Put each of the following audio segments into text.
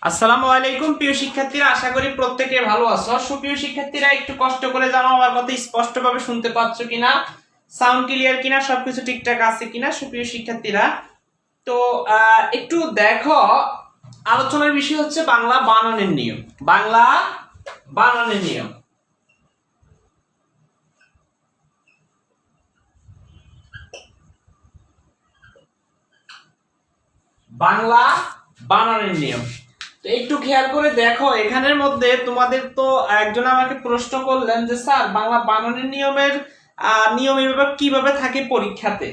আসসালামু আলাইকুম প্রিয় শিক্ষার্থীরা, আশা করি প্রত্যেকে ভালো আছো। সুপ্রিয় শিক্ষার্থীরা, একটু কষ্ট করে জানাও আমার কথা স্পষ্টভাবে শুনতে পাচ্ছ কিনা, সাউন্ড ক্লিয়ার কিনা, সবকিছু ঠিকঠাক আছে কিনা। সুপ্রিয় শিক্ষার্থীরা, তো একটু দেখো, আলোচনার বিষয় হচ্ছে বাংলা বানানের নিয়ম। বাংলা বানানের নিয়ম। বাংলা বানানের নিয়ম। তো একটু খেয়াল করে দেখো, এখানের মধ্যে তোমাদের তো একজন আমাকে প্রশ্ন করলেন যে স্যার বাংলা বানানের নিয়ম এইভাবে কিভাবে থাকে পরীক্ষাতে।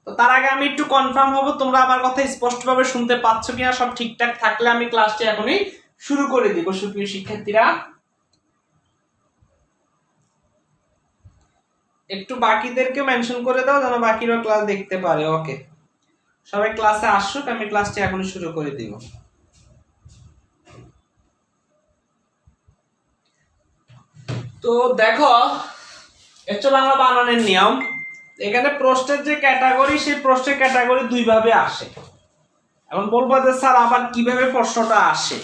তো তার আগে আমি একটু কনফার্ম হব তোমরা আমার কথা স্পষ্টভাবে শুনতে পাচ্ছ কিনা। সব ঠিকঠাক থাকলে আমি ক্লাসটি এখনই শুরু করে দিব। সুপ্রিয় শিক্ষার্থীরা, একটু বাকিদেরকে মেনশন করে দাও যেন বাকিরা ক্লাস দেখতে পারে। ওকে, সবাই ক্লাসে আসুক, আমি ক্লাসটি এখনই শুরু করে দিব। তো দেখো, এটা বাংলা বানানের নিয়ম। এখানে প্রশ্নের যে ক্যাটাগরি, সেই প্রশ্নের ক্যাটাগরি দুই ভাবে আসে। এখন বলবো যে স্যার আবার কিভাবে প্রশ্নটা আসে।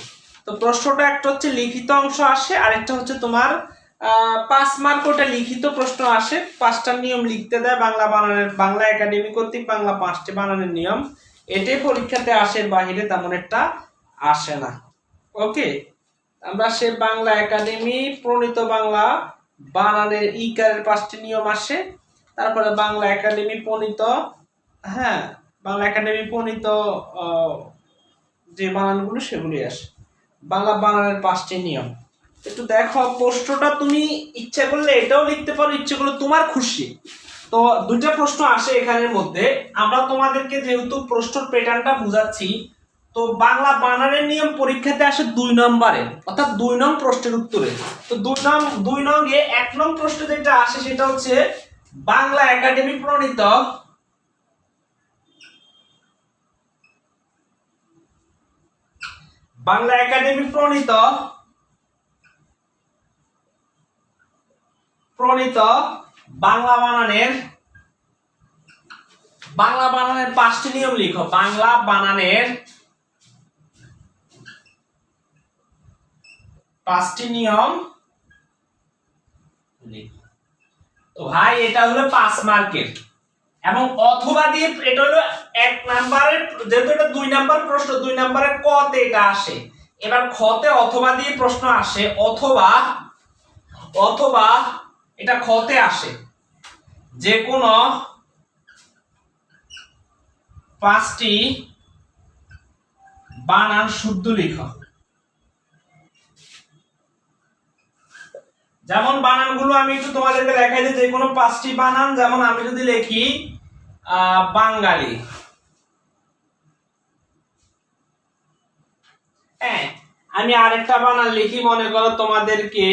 তো প্রশ্নটা একটা হচ্ছে লিখিত অংশ আসে, আর একটা হচ্ছে তোমার 5 মার্ক ওটা লিখিত প্রশ্ন আসে। 5টা নিয়ম লিখতে দেয় বাংলা বানানের, বাংলা একাডেমি কর্তৃক বাংলা 5টি বানানের নিয়ম। এটাই পরীক্ষাতে আসে, বাহিরে তেমন একটা আসে না। ওকে, আমরা সে বাংলা একাডেমি প্রণীত বাংলা বানানের ইকারের 5টি নিয়ম আসে। তারপরে বাংলা একাডেমি প্রণীত, হ্যাঁ, বাংলা একাডেমি প্রণীত যে বানানগুলো সেগুলি আসে। বাংলা বানানের 5টি নিয়ম। একটু দেখো, প্রশ্নটা তুমি ইচ্ছা করলে এটাও লিখতে পারো, ইচ্ছে করলে তোমার খুশি। তো দুইটা প্রশ্ন আসে এখানের মধ্যে। আমরা তোমাদেরকে যেহেতু প্রশ্নের প্যাটার্নটা বুঝাচ্ছি, তো বাংলা বানানের নিয়ম পরীক্ষাতে আসে 2 নম্বরে, অর্থাৎ 2 নং প্রশ্নের উত্তরে। তো 2 নং এ 1 নং প্রশ্ন যেটা আসে সেটা হচ্ছে বাংলা একাডেমি প্রণীত বাংলা একাডেমি প্রণীত বাংলা বানানের 5টি নিয়ম লিখো। বাংলা বানানের 5টি নিয়ম লিখো। তো ভাই এটা হলো 5 মার্কের, এবং অথবা দিয়ে এটা হলো 1 নাম্বারের, যেহেতু এটা 2 নাম্বার প্রশ্ন, 2 নাম্বারের ক তে এটা আসে। এবার খ তে অথবা দিয়ে প্রশ্ন আসে, অথবা এটা খ তে আসে। যে কোনো 5টি বানান শুদ্ধ লিখো। যেমন বানানগুলো আমি একটু তোমাদেরকে দেখাই দিই। যে কোনো 5টি বানান, যেমন আমি যদি লিখি বাঙালি, হ্যাঁ, আমি আরেকটা বানান লিখি, মনে করো তোমাদেরকে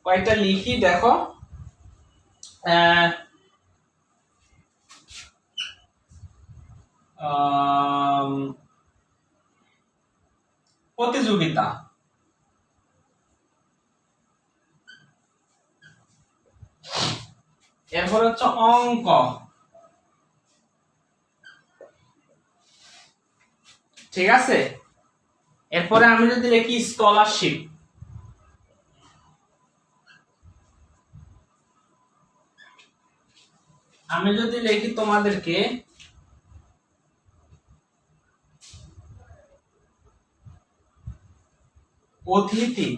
কয়েকটা লিখি, দেখো প্রতিযোগিতা, এরপর হচ্ছে অঙ্ক, ঠিক আছে। এরপরে আমি যদি লিখি স্কলারশিপ, আমি যদি লিখি তোমাদেরকে অতিথি,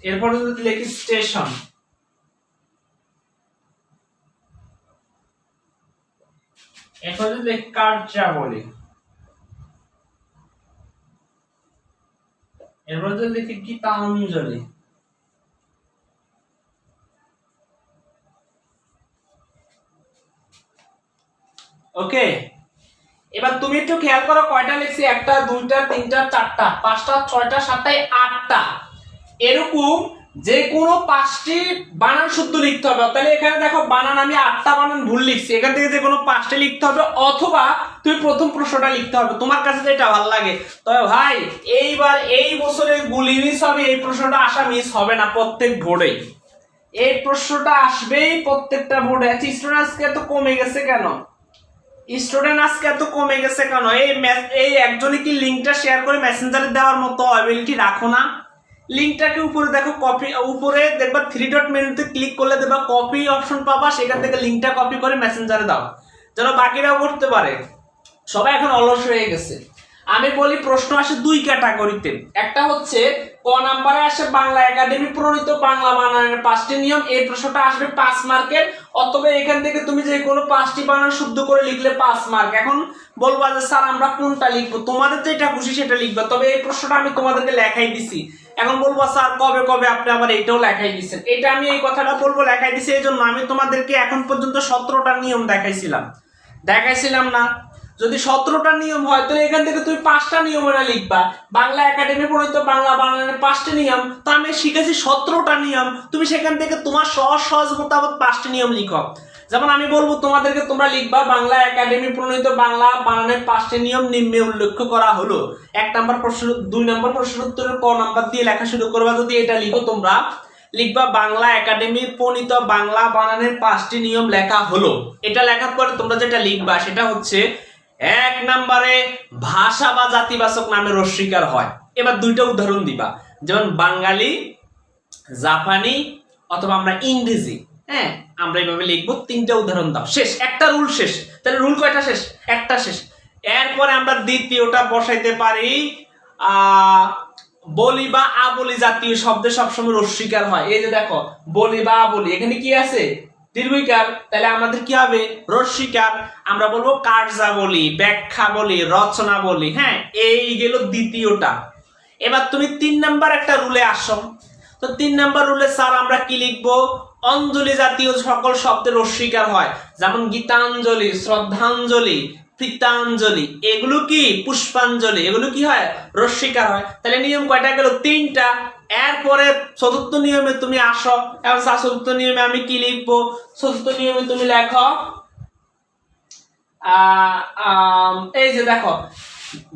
এরপরে যদি লিখি স্টেশন, এরপরে যদি লিখি কার্যাবলী, এরপরে যদি লিখি গীতাঞ্জলি, ওকে। এবার তুমি একটু খেয়াল করো কয়টা লিখছি, 1টা 2টা 3টা 4টা 5টা 6টা 7টা 8টা, এরকম যে কোনো 5টি বানান শুদ্ধ লিখতে হবে। তাহলে এখানে দেখো বানান আমি 8টা বানান ভুল লিখছি, এখান থেকে যে কোনো 5টি লিখতে হবে, অথবা তুমি প্রথম প্রশ্নটা লিখতে হবে, তোমার কাছে যেটা ভালো লাগে। তবে ভাই এইবার এই বছরে গুলি মিস হবে, এই প্রশ্নটা আসা মিস হবে না প্রত্যেক বোর্ডে। এই প্রশ্নটা আসবেই প্রত্যেকটা বোর্ডে। স্টুডেন্টস কে তো কমে গেছে কেন? স্টুডেন্ট আজকে এত কমে গেছে কেন? এই একজনই কি লিঙ্কটা শেয়ার করে মেসেঞ্জারে দেওয়ার মতো অ্যাবিলিটি রাখো না? লিঙ্কটাকে উপরে দেখো, কপি, উপরে দেখবা 3 ডট মেনুতে ক্লিক করলে দেখবা কপি অপশন পাবা, সেখান থেকে লিঙ্কটা কপি করে মেসেঞ্জারে দাও, যেন বাকিরাও করতে পারে। সবাই এখন অলস হয়ে গেছে। আমি বলি প্রশ্ন আসে দুই ক্যাটাগরিতে, একটা হচ্ছে ক নাম্বারে আসে বাংলা একাডেমি প্রণীত বাংলা বানানের 5টি নিয়ম, এই প্রশ্নটা আসবে 5 মার্কের, অথবা এখান থেকে তুমি যে কোনো 5টি বানান শুদ্ধ করে লিখলে 5 মার্ক। এখন বলবা যে স্যার আমরা কোনটা লিখবো, তোমাদের যেটা খুশি সেটা লিখবা, তবে এই প্রশ্নটা আমি তোমাদেরকে লেখাই দিছি। এখন বলবো স্যার কবে কবে আপনি আবার এইটাও লেখাই দিচ্ছেন, এটা আমি এই কথাটা বলবো লেখাই দিছি এই জন্য আমি তোমাদেরকে এখন পর্যন্ত 17টা নিয়ম দেখাইছিলাম না? যদি 17টা নিয়ম হয় তাহলে এখান থেকে তুমি 5টা নিয়ম লিখবা। বাংলা একাডেমি প্রণীত বাংলা বানানের 5টি নিয়ম, তো আমি শিখেছি 17টা নিয়ম, তুমি সেখান থেকে তোমার সহজ মোতাবেক 5টি নিয়ম লিখো। যেমন আমি বলবো তোমাদেরকে, তোমরা লিখবা বাংলা একাডেমি প্রণীত বাংলা বানানের 5টি নিয়ম নিম্নে উল্লেখ করা হলো। 1 নম্বর প্রশ্ন, 2 নম্বর প্রশ্নের উত্তরে ক নাম্বার দিয়ে লেখা শুরু করবা। যদি এটা লিখো তোমরা লিখবা বাংলা একাডেমির প্রণীত বাংলা বানানের 5টি নিয়ম লেখা হলো। এটা লেখার পরে তোমরা যেটা লিখবা সেটা হচ্ছে 1 নম্বরে ভাষা বা জাতিবাচক নামে রস্বীকার হয়। এবার 2টা উদাহরণ দিবা, যেমন বাঙালি, জাপানি অথবা আমরা ইংরেজি। হ্যাঁ, আমরা এইভাবে লিখবো। 3টা উদাহরণ দাও, শেষ, একটা রুল শেষ। তাহলে রুল কয়টা শেষ? একটা শেষ। এরপরে আমরা দ্বিতীয়টা বসাইতে পারি, বলি বা আবলি জাতীয় শব্দে সবসময় রস্বীকার হয়। এই যে দেখো বলি বা আবলি, এখানে কি আছে? দীর্ঘইকার, তাহলে আমাদের কি হবে? রস্বীকার। আমরা বলবো কার্যাবলী, ব্যাখ্যা বলি, রচনা বলি। হ্যাঁ, এই গেল দ্বিতীয়টা। এবার তুমি 3 নাম্বার একটা রুলে আসো। তো 3 নাম্বার রুলে স্যার আমরা কি লিখবো? অঞ্জলি জাতীয় সকল শব্দের রস্বীকার হয়, যেমন গীতাঞ্জলি, শ্রদ্ধাঞ্জলি, প্রীতাঞ্জলি, এগুলো কি? পুষ্পাঞ্জলি, এগুলো কি হয়? রস্বীকার হয়। তাহলে নিয়ম কয়টা গেল? 3টা। এরপরে 4র্থ নিয়মে তুমি আসো। এখন 4র্থ নিয়মে আমি কি লিখবো? 4র্থ নিয়মে তুমি লেখো, এই যে দেখো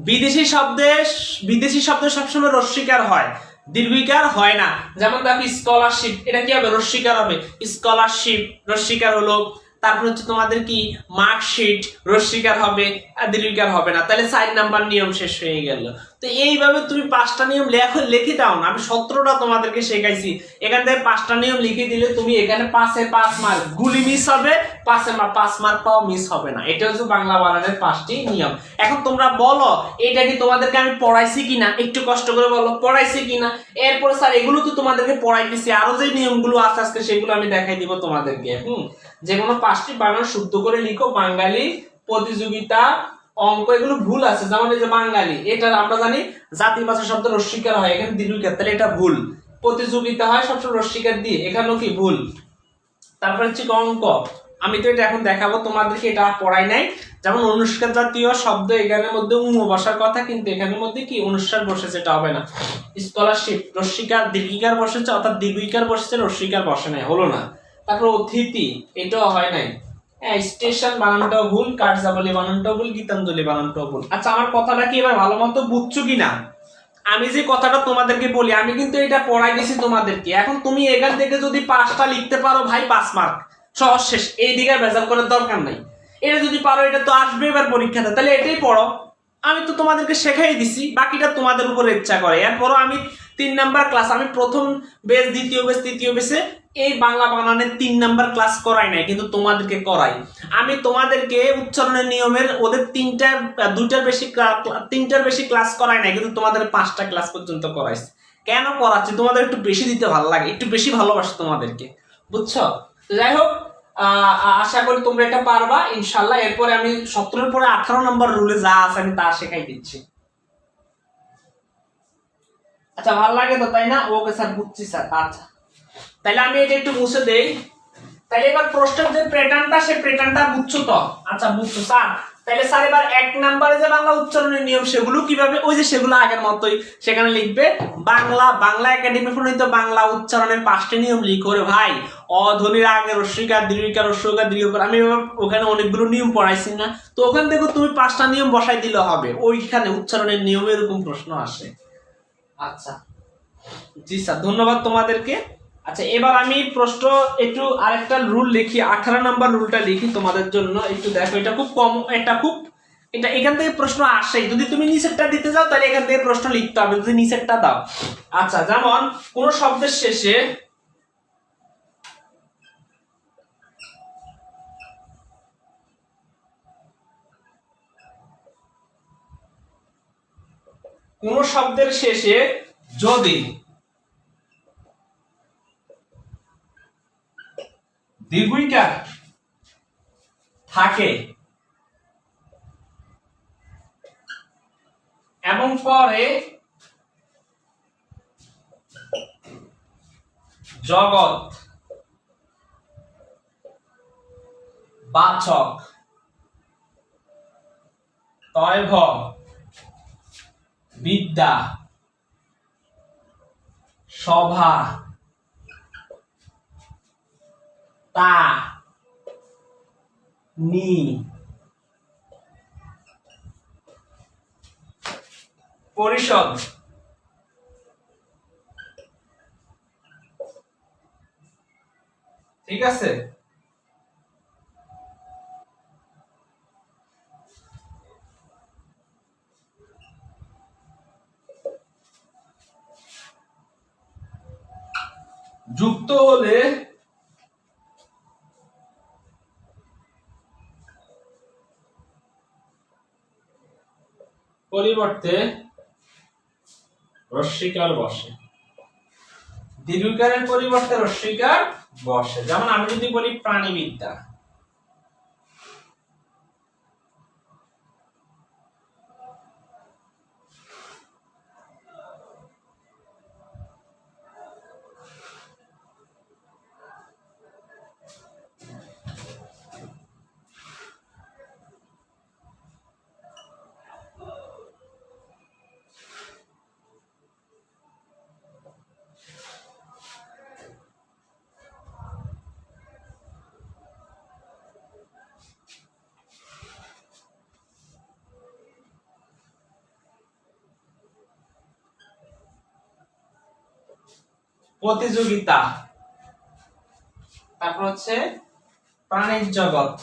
বিদেশি শব্দে সবসময় রস্বীকার হয়, দীর্ঘিকার হয় না। যেমন দেখো স্কলারশিপ, এটা কি হবে? রস্বীকার হবে। স্কলারশিপ রস্বীকার হলো। তারপর হচ্ছে তোমাদের কি মার্কশিট, রস্বীকার হবে আর দীর্ঘিকার হবে না। তাহলে 4 নাম্বার নিয়ম শেষ হয়ে গেল। তো এইভাবে তুমি 5টা নিয়ম লিখে দাও না। আমি 17টা তোমাদেরকে শেখাইছি, এখান থেকে 5টা নিয়ম লিখে দিলে তুমি এখানে 5-এ 5 মার্ক, গুলি মিস হবে, 5-এ 5 মার্ক পাও মিস হবে না। এটা হচ্ছে বাংলা বানানের 5টি নিয়ম। এখন তোমরা বলো এটা কি তোমাদেরকে আমি পড়াইছি কিনা? একটু কষ্ট করে বলো পড়াইছি কিনা। এরপর স্যার এগুলো তো তোমাদেরকে পড়াইতেছি, আরো যে নিয়মগুলো আছে আজকে সেগুলো আমি দেখাই দিব তোমাদেরকে। যে কোনো 5টি বানান শুদ্ধ করে লিখো। বাঙালি, প্রতিযোগিতা, অঙ্ক, এগুলো ভুল আছে। যেমন এই যে বাঙালি, এটা আমরা জানি জাতিবাচক শব্দ রস্বীকার হয়, এখানে দীর্ঘিকার, তাহলে এটা ভুল। প্রতিযোগিতা হয় সবসময় রস্বীকার দিয়ে, এখানেও কি ভুল। তারপর হচ্ছে অঙ্ক, আমি তো এটা এখন দেখাবো তোমাদেরকে, এটা পড়াই নাই। যেমন অনুষ্কার জাতীয় শব্দ, এখানের মধ্যে বসার কথা, কিন্তু এখানের মধ্যে কি অনুষ্কার বসেছে, এটা হবে না। স্কলারশিপ রস্বীকার দীর্ঘিকার বসেছে, অর্থাৎ দীর্ঘিকার বসেছে, রস্বীকার বসে নাই, হলো না। তারপর অতিথি, এটাও হয় নাই। স্টেশন বানানটাও ভুল, কার্যাবলী বানানটাও ভুল, গীতাঞ্জলি বানানটাও ভুল। আচ্ছা, আমার কথাটা কি এবার ভালো মতো বুঝছো কিনা? আমি যে কথাটা তোমাদেরকে বলি, আমি কিন্তু এটা পড়াই দিছি তোমাদেরকে। এখন তুমি এখান থেকে যদি 5টা লিখতে পারো ভাই, 5 মার্ক, সহজ শেষ। এই দিকে ভেজাল করার দরকার নাই। এটা যদি পারো, এটা তো আসবে এবার পরীক্ষাতে, তাহলে এটাই পড়ো। আমি তো তোমাদেরকে শেখাই দিছি, বাকিটা তোমাদের উপর ইচ্ছা করে। এরপরও আমি 3 নাম্বার ক্লাস, আমি প্রথম বেস, দ্বিতীয় বেস, তৃতীয় বেসে এই বাংলা বানানের 3 নাম্বার ক্লাস করাই নাই, কিন্তু তোমাদেরকে করাই। আমি তোমাদেরকে উচ্চারণের নিয়মের ওদের 2টার বেশি ক্লাস করাই নাই, কিন্তু তোমাদের 5টা ক্লাস পর্যন্ত করাইছি। কেন করাচ্ছি? তোমাদের একটু বেশি দিতে ভালো লাগে, একটু বেশি ভালোবাসি তোমাদেরকে, বুঝছো? যাই হোক, আশা করি তোমরা এটা পারবা ইনশাল্লাহ। এরপরে আমি 17-এর পরে 18 নম্বর রুলে যা আছে আমি তা শেখাই দিচ্ছি। আচ্ছা, ভালো লাগে তো, তাই না? ওকে স্যার, বুঝছি স্যার। আচ্ছা, তাহলে আমি এটা একটু মুছে দেই। তাহলে এবার প্রশ্নের যে প্যাটার্নটা, সেই প্যাটার্নটা বুঝছো তো? আচ্ছা, বুঝছো স্যার। তাহলে স্যার এবার 1 নম্বরে যে বাংলা উচ্চারণের নিয়ম, সেগুলো কিভাবে? ওই যে সেগুলো আগের মতোই, সেখানে লিখবে বাংলা একাডেমি প্রণীত বাংলা উচ্চারণের 5টি নিয়ম লিখো রে ভাই। অধ্বনির আগে রস্বীকার, দীর্ঘিকার, রস্বইকার, দীর্ঘকার। আমি ওখানে অনেকগুলো নিয়ম পড়াইছি না, তো ওখান থেকে তুমি 5টা নিয়ম বসাই দিলে হবে। ওইখানে উচ্চারণের নিয়ম এরকম প্রশ্ন আসে। আচ্ছা, জি স্যার, ধন্যবাদ তোমাদেরকে। আচ্ছা, এবার আমি প্রশ্ন একটু আরেকটা রুল লিখি, 18 নাম্বার রুলটা লিখি তোমাদের জন্য, একটু দেখো। এটা খুব কম, এটা এখান থেকে প্রশ্ন আসে। যদি তুমি নিচেরটা দিতে যাও তাহলে এখান থেকে প্রশ্ন লিখতে হবে, যদি নিচেরটা দাও। আচ্ছা, যেমন কোন শব্দের শেষে যদি দীর্ঘইকার থাকে এবং পরে জগৎ বাচক তয়ভ বিদ্যা সভা তা নি পরিষদ ঠিক আছে। যুক্ত হলে পরিবর্তে রস্বীকার বসে, দীর্ঘকারের পরিবর্তে রস্বীকার বসে। যেমন আমি যদি বলি প্রাণীবিদ্যা, প্রতিযোগিতা, তারপর হচ্ছে প্রাণীর জগৎ,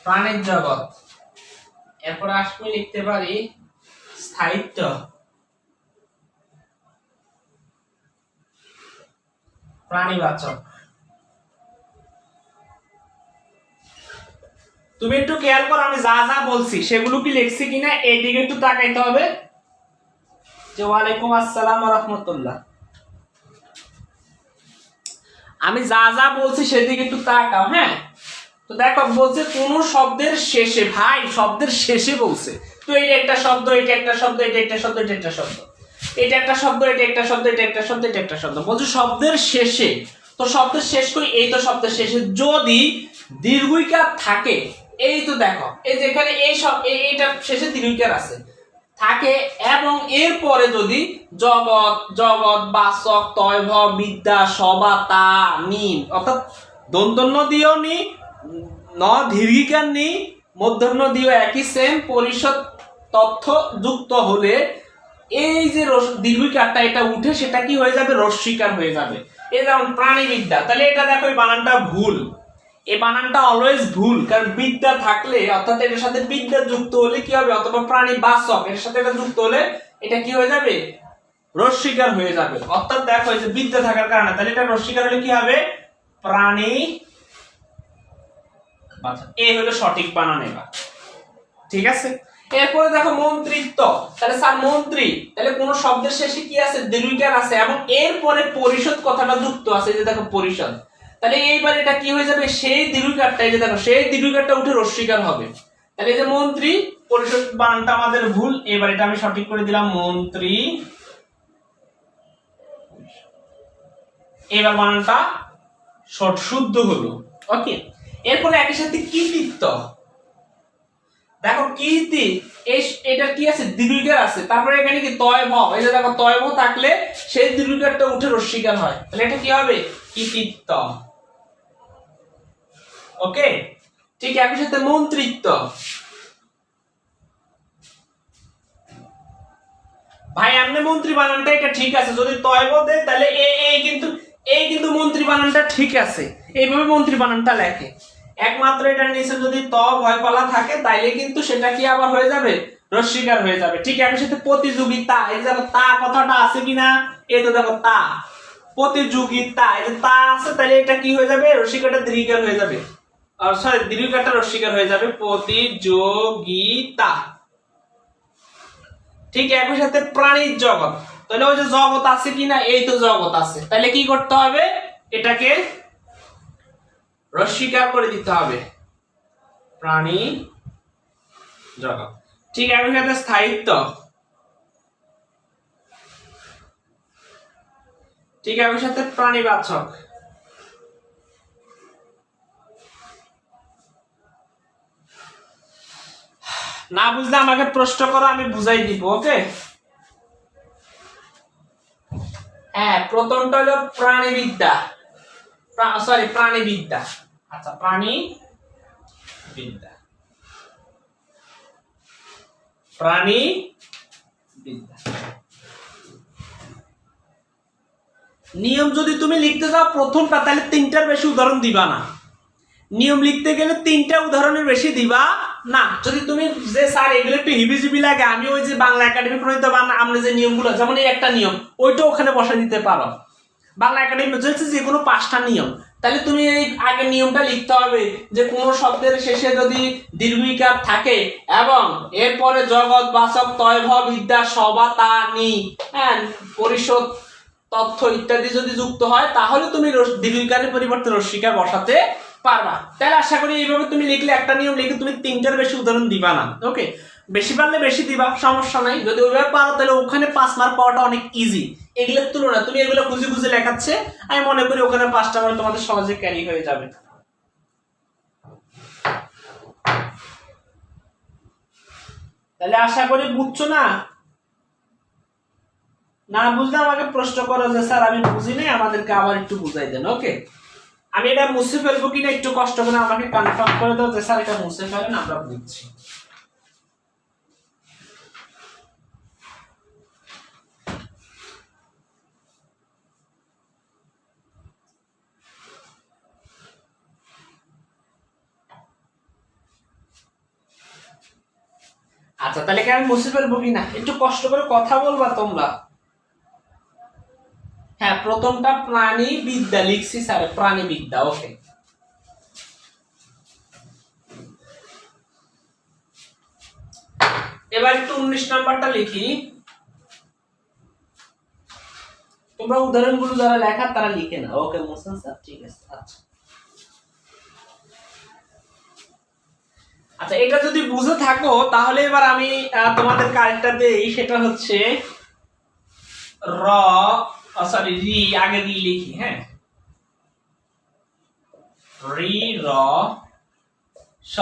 প্রাণীর জগৎ। এরপর আসলে লিখতে পারি স্থায়িত্ব, প্রাণীবাচক। তুমি একটু খেয়াল করো আমি যা যা বলছি সেগুলো কি লিখছি কিনা, এই দিকে একটু তাকাইতে হবে। যে ওয়ালাইকুম আসসালাম ওয়া রাহমাতুল্লাহ, আমি যা যা বলছি সেদিকে একটু তাকাও। হ্যাঁ, তো দেখো বলছে কোন শব্দের শেষে, ভাই শব্দের শেষে বলছে, তো এই একটা শব্দ, এটা একটা শব্দ, এটা একটা শব্দ, এটা একটা শব্দ, এটা একটা শব্দ, এটা একটা শব্দ, এটা একটা শব্দ, এটা একটা শব্দ, বলছে শব্দের শেষে। তো শব্দের শেষ করি, এই তো শব্দের শেষে যদি দীর্ঘইকার থাকে, এই তো দেখো এই যেখানে এই সব এইটার শেষে দীর্ঘইকার আছে থাকে, এবং এরপরে যদি জগৎ, জগৎ বাচক তয়ভ বিদ্যা সভা তা নি, অর্থাৎ দন্তন্য দিয়েও নি, ন দীর্ঘিকার নি, মূর্ধন্য দিয়েও একই সেম, পরিষদ তথ্য যুক্ত হলে এই যে দীর্ঘিকারটা এটা উঠে সেটা কি হয়ে যাবে, রস্বীকার হয়ে যাবে। এই যেমন প্রাণীবিদ্যা, তাহলে এটা দেখো এই বানানটা ভুল, এই বানানটা অলওয়েজ ভুল, কারণ বিদ্যা থাকলে অর্থাৎ এটার সাথে বিদ্যা যুক্ত হলে কি হবে, অথবা প্রাণী বাচক এর সাথে এটা যুক্ত হলে এটা কি হয়ে যাবে, রস্বীকার হয়ে যাবে। অর্থাৎ দেখো এই যে বিদ্যা থাকার কারণে, তাহলে এটা রস্বীকার হলে কি হবে, প্রাণী বাচক। এই হলো সঠিক বানান। এবার ঠিক আছে। এরপরে দেখো মন্ত্রিত্ব, তাহলে স্যার মন্ত্রী, তাহলে কোন শব্দের শেষে কি আছে, দীর্ঘইকার আছে এবং এরপরে পরিষদ কথাটা যুক্ত আছে, এই যে দেখো পরিষদ, তাহলে এইবার এটা কি হয়ে যাবে, সেই দীর্ঘইকারটা, এই যে দেখো সেই দীর্ঘইকারটা উঠে রস্বীকার হবে। তাহলে এই যে মন্ত্রী, পরিষদ বানানটা আমাদের ভুল, এবার এটা আমি সঠিক করে দিলাম মন্ত্রী, এবার বানানটা শুদ্ধ হলো। ওকে, এরপরে একই সাথে কৃতিত্ব, দেখো কীর্তি, এটা কি আছে, দীর্ঘইকার আছে, তারপরে এখানে কি তয়ভ, এই যে দেখো তয়ভ থাকলে সেই দীর্ঘইকারটা উঠে রস্বীকার হয়, তাহলে এটা কি হবে, কৃতিত্ব। ওকে, ঠিক একই সাথে মন্ত্রিত্ব, এখানে মন্ত্রী বানানটা এটা ঠিক আছে, যদি তয় দেয় তাহলে কিন্তু মন্ত্রী বানানটা ঠিক আছে, এইভাবে মন্ত্রী বানানটা লেখে। একমাত্র এটার নিচে যদি ত ভয় পালা থাকে তাইলে কিন্তু সেটা কি আবার হয়ে যাবে, রস্বীকার হয়ে যাবে। ঠিক একই সাথে প্রতিযোগিতা, এই দেখো তা কথাটা আছে কিনা, এই তো দেখো তা, প্রতিযোগিতা, এই তা আছে, তাহলে এটা কি হয়ে যাবে, রস্বীকারটা দীর্ঘিকার হয়ে যাবে, সরি দীর্ঘিকারটা রস্বীকার হয়ে যাবে, প্রতিযোগিতা। ঠিক একই সাথে প্রাণীর জগৎ, তাহলে ওই যে জগৎ আছে কিনা, এই তো জগৎ আছে, তাহলে কি করতে হবে, এটাকে রস্বীকার করে দিতে হবে, প্রাণী জগৎ। ঠিক একই সাথে স্থায়িত্ব, ঠিক একই সাথে প্রাণীবাচক, না বুঝলে আমাকে প্রশ্ন করো, আমি বুঝাই দিব। ওকে, হ্যাঁ প্রথমটা হলো প্রাণীবিদ্যা, সরি প্রাণীবিদ্যা। আচ্ছা প্রাণীবিদ্যা, প্রাণীবিদ্যা। নিয়ম যদি তুমি লিখতে যাও প্রথমটা, তাহলে তিনটার বেশি উদাহরণ দিবা না। নিয়ম লিখতে গেলে তিনটা উদাহরণের বেশি দিবা না। যদি তুমি যে স্যার এগুলো একটু হিবিজিবি লাগে, আমি ওই যে বাংলা একাডেমি প্রণীত বা আমরা যে নিয়মগুলো, যেমন এই একটা নিয়ম, ওইটা ওখানে বসে দিতে পারো। বাংলা একাডেমি হচ্ছে যে কোনো 5টা নিয়ম, তাহলে তুমি এই আগে নিয়মটা লিখতে হবে যে কোন শব্দের শেষে যদি দীর্ঘিকার থাকে এবং এরপরে জগৎ বাচক তয়ভ বিদ্যা সবা তা নি, হ্যাঁ পরিশোধ তথ্য ইত্যাদি যদি যুক্ত হয়, তাহলে তুমি দীর্ঘিকারের পরিবর্তে রস্বীকার বসাতে পারবা। তাহলে আশা করি এইভাবে তুমি লিখলে, একটা নিয়ম লিখে তুমি 3টার বেশি উদাহরণ দিবা না। ওকে, বেশি পারলে বেশি দিবা, সমস্যা নাই। যদি ওইভাবে পারো তাহলে ওখানে 5 মার্ক পাওয়াটা অনেক ইজি। এগুলোর তুলনা তুমি এগুলো খুঁজে খুঁজে লেখাচ্ছে, আমি মনে করি ওখানে 5টা মার্ক তোমাদের সহজে ক্যারি হয়ে যাবে। তাহলে আশা করি বুঝছো না? না বুঝলে আমাকে প্রশ্ন করো যে স্যার আমি বুঝি নাই, আমাদেরকে আবার একটু বুঝাই দেন। ওকে, আমি এটা মুছে ফেলবো কিনা একটু কষ্ট করে আমাকে কনফার্ম করে দাও যে স্যার এটা মুছে ফেলেন, আমরা বুঝছি। আচ্ছা তাহলে কি আমি মুছে ফেলবো কিনা, একটু কষ্ট করে কথা বলবা তোমরা। হ্যাঁ প্রথমটা প্রাণীবিদ্যা লিখছি স্যার, প্রাণীবিদ্যা। ওকে, এবার একটু 19 নাম্বারটা লিখি। তোমরা উদাহরণগুলো যারা লেখা তারা লিখে না। ওকে মোহসেন স্যার, ঠিক আছে। আচ্ছা আচ্ছা, এটা যদি বুঝে থাকো তাহলে এবার আমি তোমাদের কারেক্টটা দেই, সেটা হচ্ছে র, সরি রি, আগে রি লিখি। হ্যাঁ রি র স,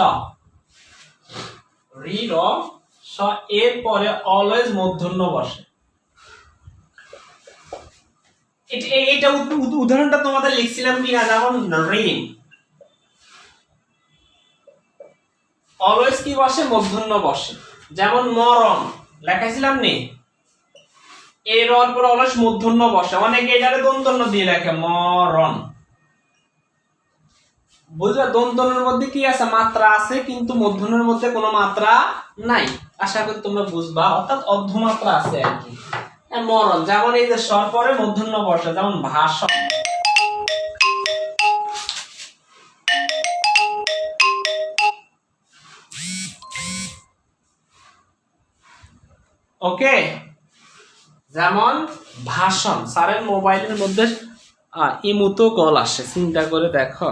রি র স, এর পরে অলওয়েজ মূর্ধন্য বসে। এটা উদাহরণটা তোমাদের লিখছিলাম কিনা, যেমন ঋণ, অলওয়েজ কি বসে, মূর্ধন্য বসে। যেমন মরণ লেখাইছিলাম নি, এর পর অলওয়েজ মূর্ধন্য বসে, অনেকে এটারে দন্তন্য দিয়ে লেখে মরণ। বুঝলে দন্তনের মধ্যে কি আছে, মাত্রা আছে, কিন্তু মূর্ধন্যের মধ্যে কোনো মাত্রা নাই। আশা করি তোমরা বুঝবা, অর্থাৎ অর্ধমাত্রা আছে আর কি। মরণ, যেমন এই যে স্বর পরে মূর্ধন্য বসে, যেমন ভাষণ। ওকে, যেমন ভাষণ। স্যারের মোবাইলের মধ্যে ইমুতো কল আসে, চিন্তা করে দেখো।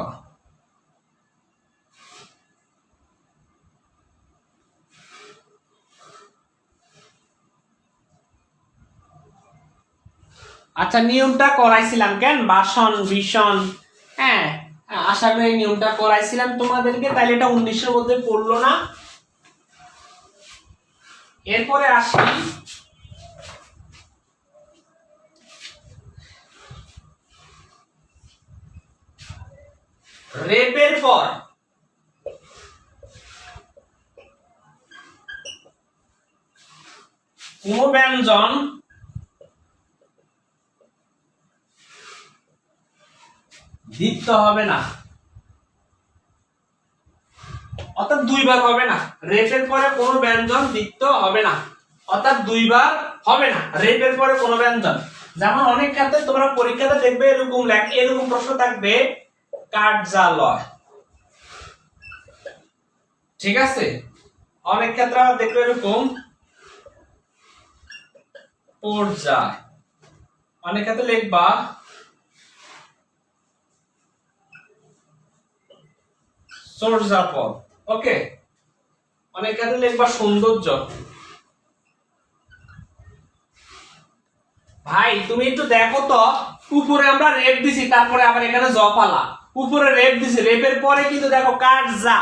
আচ্ছা নিয়মটা করাইছিলাম কেন, ভাষণ ভীষণ, হ্যাঁ আশা করি নিয়মটা করাইছিলাম তোমাদেরকে, তাইলে এটা 19-এর মধ্যে পড়লো না। এরপরে আসি রেপের পর কোন ব্যঞ্জন দ্বিত্ব হবে না, অর্থাৎ দুইবার হবে না। রেফের পরে কোনো ব্যঞ্জন দ্বিত্ব হবে না, অর্থাৎ দুইবার হবে না রেফের পরে কোনো ব্যঞ্জন। যেমন অনেক ক্ষেত্রে তোমরা পরীক্ষাতে দেখবে এরকম প্রশ্ন থাকবে কার্যালয়, ঠিক আছে। অনেক ক্ষেত্রে দেখবে এরকম পর্যায়, অনেক ক্ষেত্রে লিখবা চর্যাপদ, ওকে। অনেক ক্ষেত্রে লিখবা সৌন্দর্য। ভাই তুমি একটু দেখো তো, উপরে আমরা রেপ দিছি, তারপরে আবার এখানে জপালা, উপরে রেপ দিছি, রেপের পরে কিন্তু দেখো কার্যা।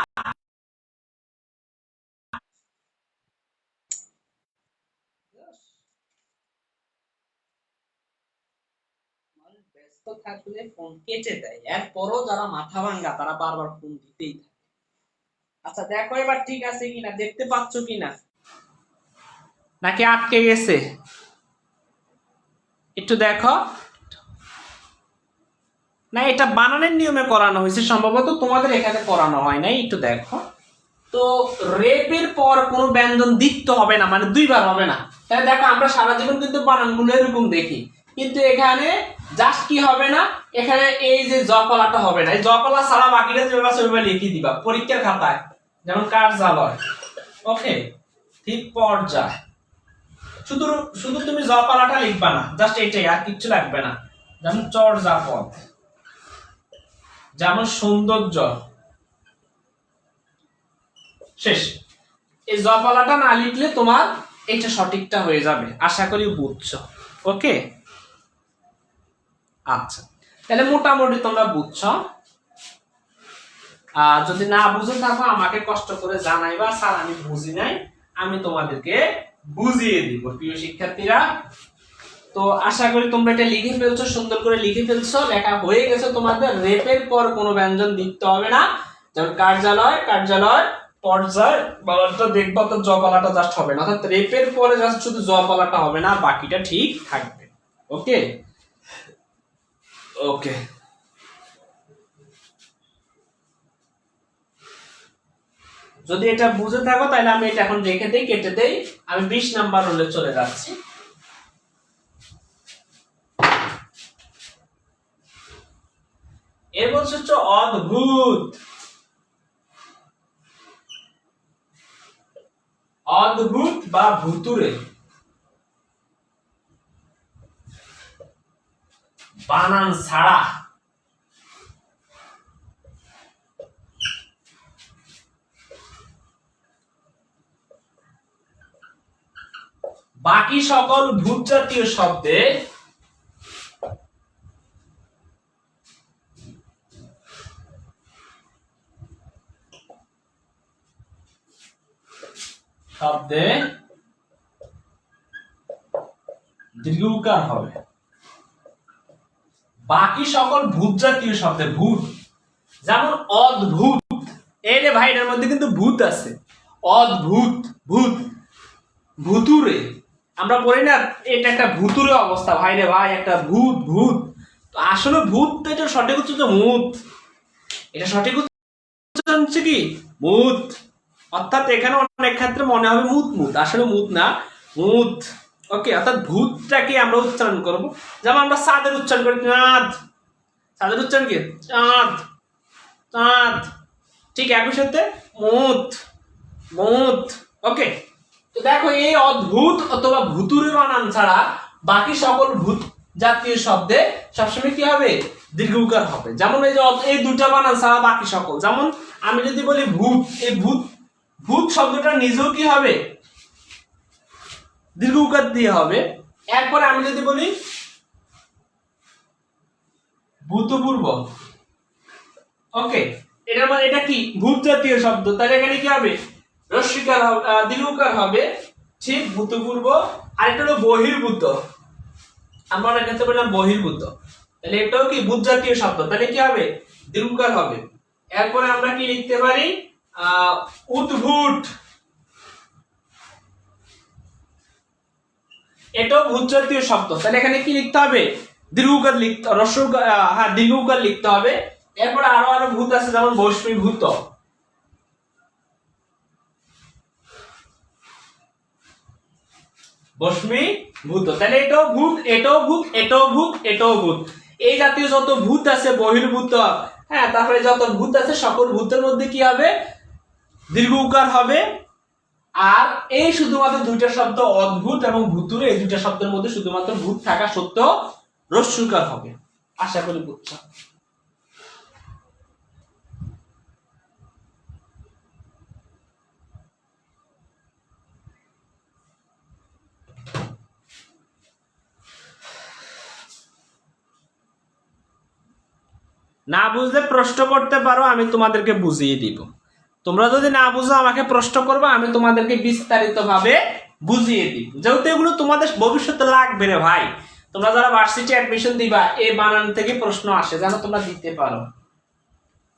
ব্যস্ত থাকলে ফোন কেটে দেয়, এরপরও যারা মাথা ভাঙ্গা তারা বারবার ফোন দিতেই থাকে। আচ্ছা দেখো এবার ঠিক আছে কিনা, দেখতে পাচ্ছ কিনা, নাকি আটকে গেছে একটু দেখো। না এটা বানানের নিয়মে করানো হয়েছে, সম্ভবত তোমাদের এখানে করানো হয় নাই, একটু দেখো তো। রেপের পর কোনো ব্যঞ্জন দ্বিত্ব হবে না, মানে দুইবার হবে না। তাই দেখো আমরা সারা জীবন কিন্তু বানানগুলো এরকম দেখি, কিন্তু এখানে জাস্ট কি হবে না, এখানে এই যে জকলাটা হবে না, এই জকলা ছাড়া বাকিটা যেভাবে লিখে দিবা পরীক্ষার খাতায়, যেমন কার্যালয়, ওকে। ঠিক পর্যায়, শুধু শুধু তুমি জকলাটা লিখবা না, জাস্ট এটাই, আর কিচ্ছু লাগবে না। যেমন চর্যাপদ, যেমন সৌন্দর্য, শেষ। এই জপালাটা না লিখলে তোমার এটা সঠিকটা হয়ে যাবে, আশা করি বুঝছো, ওকে। আচ্ছা তাহলে মোটামুটি তোমরা বুঝছো। যদি না বুঝে থাকো আমাকে কষ্ট করে জানাইবা, স্যার আমি বুঝি নাই, আমি তোমাদেরকে বুঝিয়ে দিব প্রিয় শিক্ষার্থীরা। তো আশা করি তোমরা এটা লিখে ফেলছো, সুন্দর করে লিখে ফেলছো, লেখা হয়ে গেছে তোমাদের। রেপের পর কোনো ব্যঞ্জন দিতে হবে না, যেমন কার্যালয়, কার্যালয়, পর্যায় বলাটা দেখবা তো জপালাটা জাস্ট হবে না, অর্থাৎ রেপের পরে জাস্ট শুধু জপালাটা হবে না, বাকিটা ঠিক থাকবে, ওকে। ওকে যদি এটা বুঝে থাকো তাহলে আমি এটা এখন রেখে দেই, কেটে দেই, আমি 20 নাম্বার রোলে চলে যাচ্ছি। এর বলছে হচ্ছে অদ্ভুত, অদ্ভুত বা ভুতুরে, বানান ছাড়া, বাকি সকল ভূত জাতীয় শব্দে শব্দে দীর্ঘকার হবে। বাকি সকল ভূত জাতীয় শব্দে, ভূত যেমন অদ্ভুত, এই রে ভাই এর মধ্যে কিন্তু ভূত আছে, অদ্ভুত, ভূত, ভুতুরে, আমরা বলি না এটা একটা ভুতুরে অবস্থা, ভাই রে ভাই একটা ভূত, ভূত। তো আসলে ভূত তো এটা সঠিক উচ্চারণ মুত, এটা সঠিক উচ্চারণ হচ্ছে কি মুত, অর্থাৎ এখানে অনেক ক্ষেত্রে মনে হবে মুত মুত, আসলে মুত না, মুত, ওকে। অর্থাৎ ভূতটাকে আমরা উচ্চারণ করব, যেমন আমরা চাঁদের উচ্চারণ করি চাঁদ, চাঁদের উচ্চারণ কি চাঁদ, চাঁদ, ঠিক একই সাথে মুত, মুত, ওকে। তো দেখো এই অদ্ভুত অথবা ভুতুরে বানান ছাড়া বাকি সকল ভূত জাতীয় শব্দে সবসময় কি হবে দীর্ঘকার হবে। যেমন এই যে এই দুটা বানান ছাড়া বাকি সকল, যেমন আমি যদি বলি ভূত, এই ভূত, ভূত শব্দটা নিজেও কি হবে দীর্ঘকার দিয়ে হবে। এরপরে আমি যদি বলি ভূতপূর্ব, ওকে, এটার মানে এটা কি ভূত জাতীয় শব্দ, তাহলে এখানে কি হবে রস্বীকার হবে, দীর্ঘকার হবে, ঠিক ভূতপূর্ব। আর এটা হলো বহির্ভূত, আমরা এখানে বললাম বহির্ভূত, তাহলে এটাও কি ভূত জাতীয় শব্দ, তাহলে কি হবে দীর্ঘকার হবে। এরপরে আমরা কি লিখতে পারি উদ্ভূত, এটাও ভূত জাতীয় শব্দ, তাহলে এখানে কি লিখতে হবে দীর্ঘকার লিখতে হ্যাঁ দীর্ঘকার লিখতে হবে। এরপরে আরো ভূত আছে, যেমন ভস্মীভূত। ভস্মীভূত, তাহলে এটাও ভূত, এটাও ভূত, এটাও ভূত, এটাও ভূত। এই জাতীয় যত ভূত আছে, বহির্ভূত, হ্যাঁ, তারপরে যত ভূত আছে সকল ভূতের মধ্যে কি হবে, দীর্ঘ উকার হবে। আর এই শুধুমাত্র দুইটা শব্দ অদ্ভুত এবং ভূতুরে, এই দুইটা শব্দের মধ্যে শুধুমাত্র ভূত থাকা সত্ত্বেও রস্যুকার হবে। আশা করি বুঝছো। না বুঝলে প্রশ্ন করতে পারো, আমি তোমাদেরকে বুঝিয়ে দিব। তোমরা যদি না বুঝো আমাকে প্রশ্ন করবে, আমি তোমাদেরকে বিস্তারিত ভাবে বুঝিয়ে দিব, যেহেতু এগুলো তোমাদের ভবিষ্যতে লাগবে রে ভাই। তোমরা যারা ভার্সিটি অ্যাডমিশন দিবা, এই বানান থেকে প্রশ্ন আসে, যেন তোমরা দিতে পারো।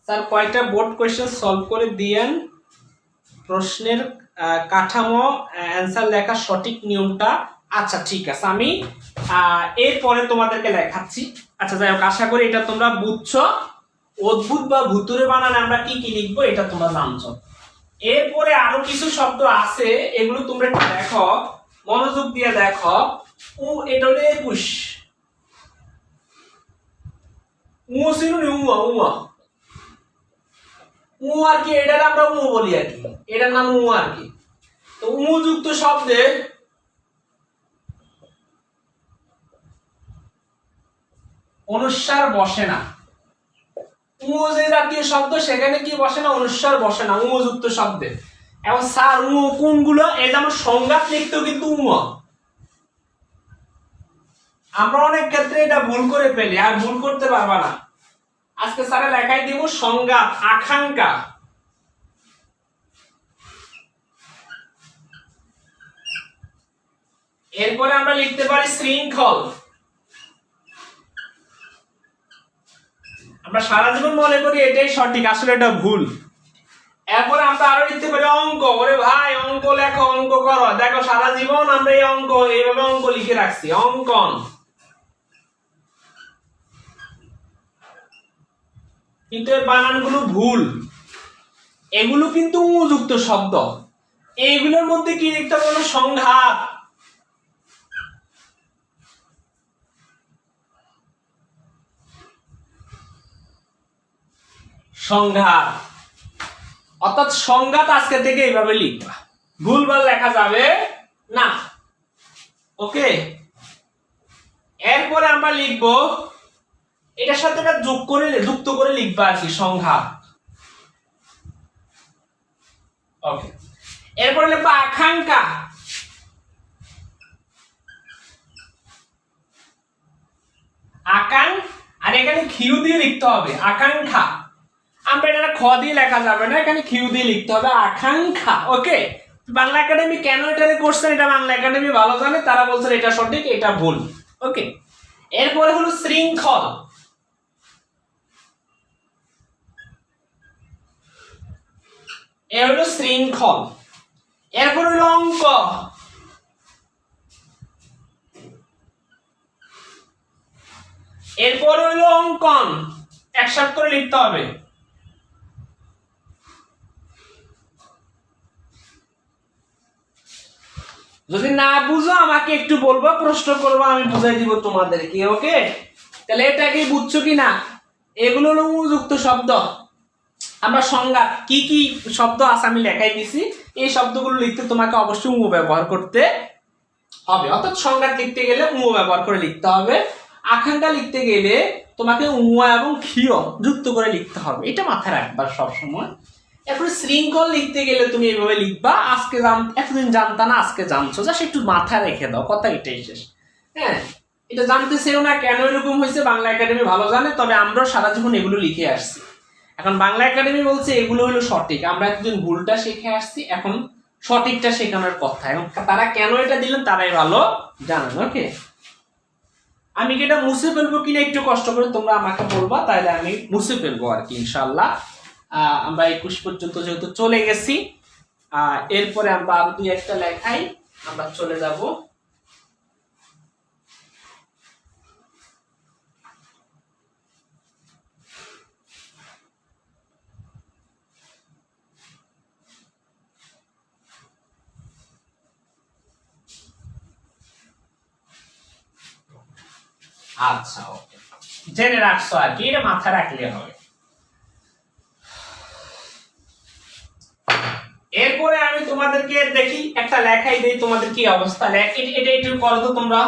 স্যার কয়টা বোর্ড কোয়েশ্চেন সলভ করে দিয়েন, প্রশ্নের কাঠামো, অ্যান্সার লেখার সঠিক নিয়মটা। আচ্ছা ঠিক আছে, আমি এরপরে তোমাদেরকে লেখাচ্ছি। আচ্ছা যাই হোক, আশা করি এটা তোমরা বুঝছো। অদ্ভুত বা ভুতুরে বানানে আমরা কি কি লিখবো এটা তোমরা জানছো। এরপরে আরো কিছু শব্দ আছে, এগুলো তোমরা দেখো, মনোযোগ দিয়ে দেখো। এটা হলো 21, ছিল আর কি, এটার আমরা বলি আর কি, এটার নাম আর কি। তো যুক্ত শব্দে অনুস্বার বসে না। যে জাতীয় শব্দ সেখানে কি বসে না, অনুস্বার বসে না যুক্ত শব্দে। এবং স্যার কোনগুলো, এই যেমন সংজ্ঞাত লিখতেও কিন্তু আমরা অনেক ক্ষেত্রে এটা ভুল করে ফেলি, আর ভুল করতে পারবা না। আজকে স্যারে লেখাই দিব সংজ্ঞাত, আকাঙ্ক্ষা। এরপরে আমরা লিখতে পারি শৃঙ্খল। আমরা সারা জীবন মনে করি এটাই সঠিক, আসলে এটা ভুল। এরপরে আমরা আরো লিখতে পারি অঙ্ক। ওরে ভাই অঙ্ক লেখো, অঙ্ক করো। দেখো সারা জীবন আমরা এই অঙ্ক, এইভাবে অঙ্ক লিখে রাখছি, অঙ্কন। কিন্তু এই বানানগুলো ভুল, এগুলো কিন্তু যুক্ত শব্দ। এইগুলোর মধ্যে কি লিখতে হবে, সংঘাত। সংঘাত অর্থাৎ সংঘাত আজকে থেকে এইভাবে লিখবা, ভুলভাল লেখা যাবে না। ওকে, এরপরে আমরা লিখবো, এটার সাথে যুক্ত করে লিখবা আর কি, সংঘাত। ওকে, এরপরে লিখবো আকাঙ্ক্ষা। আর এখানে খিউ দিয়ে লিখতে হবে, আকাঙ্ক্ষা। আমরা এটা খ দিয়ে লেখা যাবে না, এখানে খিউ দিয়ে লিখতে হবে, আকাঙ্ক্ষা। ওকে, বাংলা একাডেমি কেন এটা করছেন, এটা বাংলা একাডেমি ভালো জানে, তারা বলছেন এটা সঠিক, এটা ভুল। ওকে, এরপরে হলো শৃঙ্খল। এর হলো শৃঙ্খল। এরপর হলো অঙ্ক। এরপর হলো অঙ্কন, একসাথে করে লিখতে হবে। যদি না বুঝো আমাকে একটু বলবো, প্রশ্ন করবো, আমি বুঝাই দিব তোমাদেরকে। ওকে, তাহলে এটাকে বুঝছো কি না? এগুলো হলো যুক্ত শব্দ। আমরা সংজ্ঞা কি কি শব্দ আছে আমি লেখাই দিছি, এই শব্দগুলো লিখতে তোমাকে অবশ্যই ব্যবহার করতে হবে। অর্থাৎ সংজ্ঞা লিখতে গেলে ব্যবহার করে লিখতে হবে, আকাঙ্ক্ষা লিখতে গেলে তোমাকে এবং ক্ষীয় যুক্ত করে লিখতে হবে, এটা মাথায় রাখবা সবসময়। এরপরে শৃঙ্খল লিখতে গেলে তুমি এইভাবে লিখবা, আজকে এতদিন জানতা না, আজকে জানছো, জাস্ট একটু মাথায় রেখে দাও, কথা এটাই শেষ। হ্যাঁ, এটা জানতে চেও না কেন এরকম হয়েছে, বাংলা একাডেমি ভালো জানে, তবে আমরা সারা জীবন এগুলো লিখে আসছি। এখন বাংলা একাডেমি বলছে এগুলো হলো সঠিক, আমরা এতদিন ভুলটা শিখে আসছি, এখন সঠিকটা শেখানোর কথা। এবং তারা কেন এটা দিলেন তারাই ভালো জানেন। ওকে, আমি কি এটা মুছে ফেলবো কিনা একটু কষ্ট করে তোমরা আমাকে বলবা, তাহলে আমি মুছে ফেলবো আর কি ইনশাল্লাহ। আমরা 21 পর্যন্ত যেহেতু চলে গেছি, এরপরে আমরা আরো 2-1টা লেখাই, আমরা চলে যাব। আচ্ছা ওকে, জেনে রাখছো আর কি, এটা মাথায় রাখলে হবে। এরপরে আমি তোমাদেরকে দেখি একটা লেখাই দেই, তোমাদের কি অবস্থা, এটা একটু করো তো তোমরা।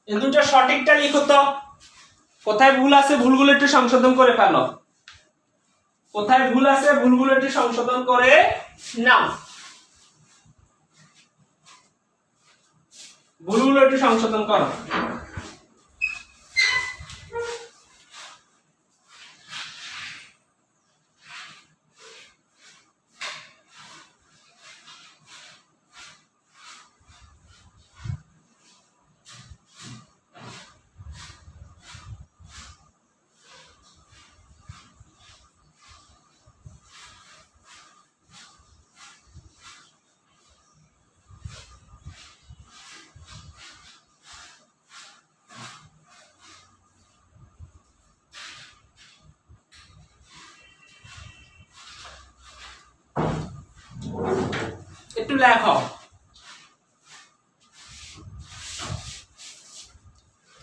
এই দুটো সঠিকটা লিখো তো, কোথায় ভুল আছে ভুলগুলো একটু সংশোধন করে ফেলো, কোথায় ভুল আছে ভুলগুলো একটু সংশোধন করে নাও, ভুলগুলো একটু সংশোধন করো। একটু লেখো।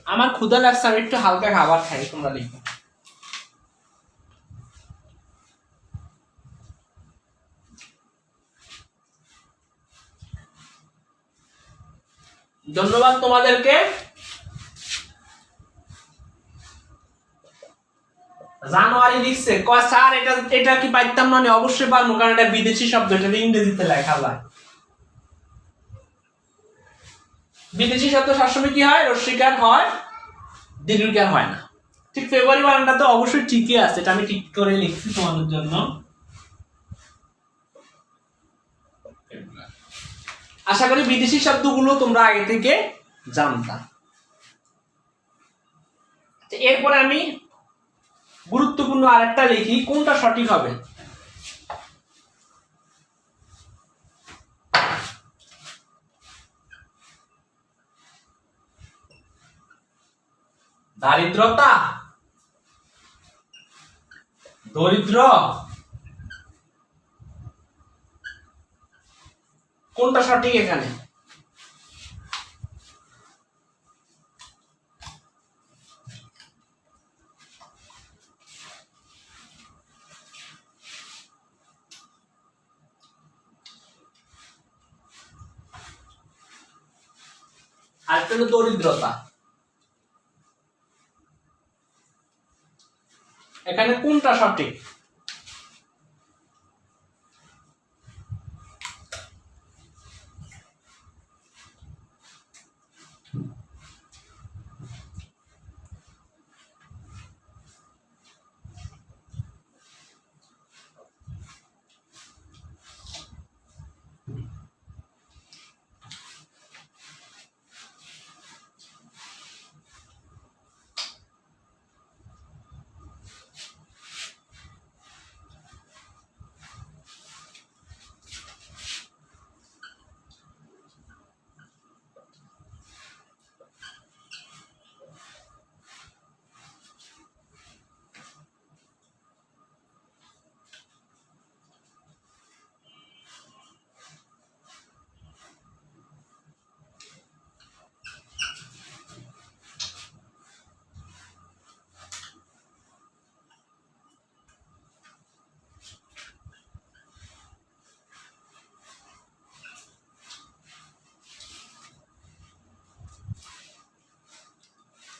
আমার ক্ষুধা লাগছে, আমি একটু হালকা খাবার খাই, তোমরা লিখো। ধন্যবাদ তোমাদেরকে। জানুয়ারি লিখছে, কয় স্যার এটা কি পাইতাম না? অবশ্যই পারবো, কারণ এটা বিদেশি শব্দ, এটা ইংরেজিতে লেখা যায়। বিদেশি শব্দ সবসময় কি হয়? রস্বীকার হয়, দীর্ঘিকার হয় না। ঠিক ফেব্রুয়ারি বানানটা তো অবশ্যই ঠিকই আছে, এটা আমি ঠিক করে লিখছি তোমাদের জন্য। আশা করি বিদেশি শব্দগুলো তোমরা আগে থেকে জানতা। এরপরে আমি গুরুত্বপূর্ণ আরেকটা লিখি, কোনটা সঠিক হবে। দারিদ্রতা, দরিদ্র, কোনটা সঠিক এখানে? আর একটা হলো দরিদ্রতা, এখানে কোনটা সঠিক?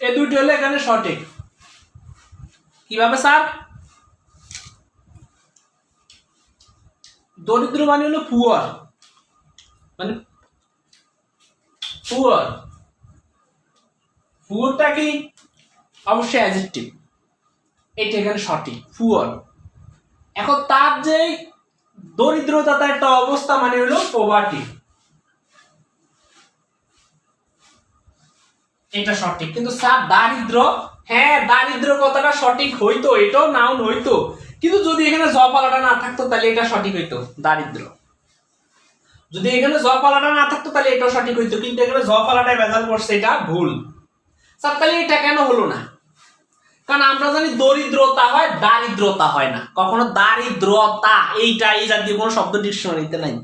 এই দুটি হলো এখানে সঠিক। কিভাবে স্যার? দরিদ্র মানে হলো পুয়ার, মানে পুয়ার, পুয়ারটা কি? অবশ্যই অ্যাডজেক্টিভ, এটা এখানে সঠিক, পুয়ার। এখন তার যে দরিদ্রতা, তার একটা অবস্থা মানে হলো পভার্টি, এটা সঠিক। কিন্তু স্যার দারিদ্র, হ্যাঁ দারিদ্র কথাটা সঠিক হইতো, এটাও নাউন হইতো, কিন্তু যদি এখানে জপালাটা না থাকতো তাহলে এটা সঠিক হইতো, দারিদ্র। যদি এখানে জপালাটা না থাকতো তাহলে এটাও সঠিক হইতো, কিন্তু এখানে জপালাটাই ভেজাল করছে, এটা ভুল। স্যার তাহলে এটা কেন হলো না? কারণ আমরা জানি দরিদ্রতা হয়, দারিদ্রতা হয় না, কখনো দারিদ্রতা এইটা এই জাতীয় কোনো শব্দ ডিকশনারিতে নাই।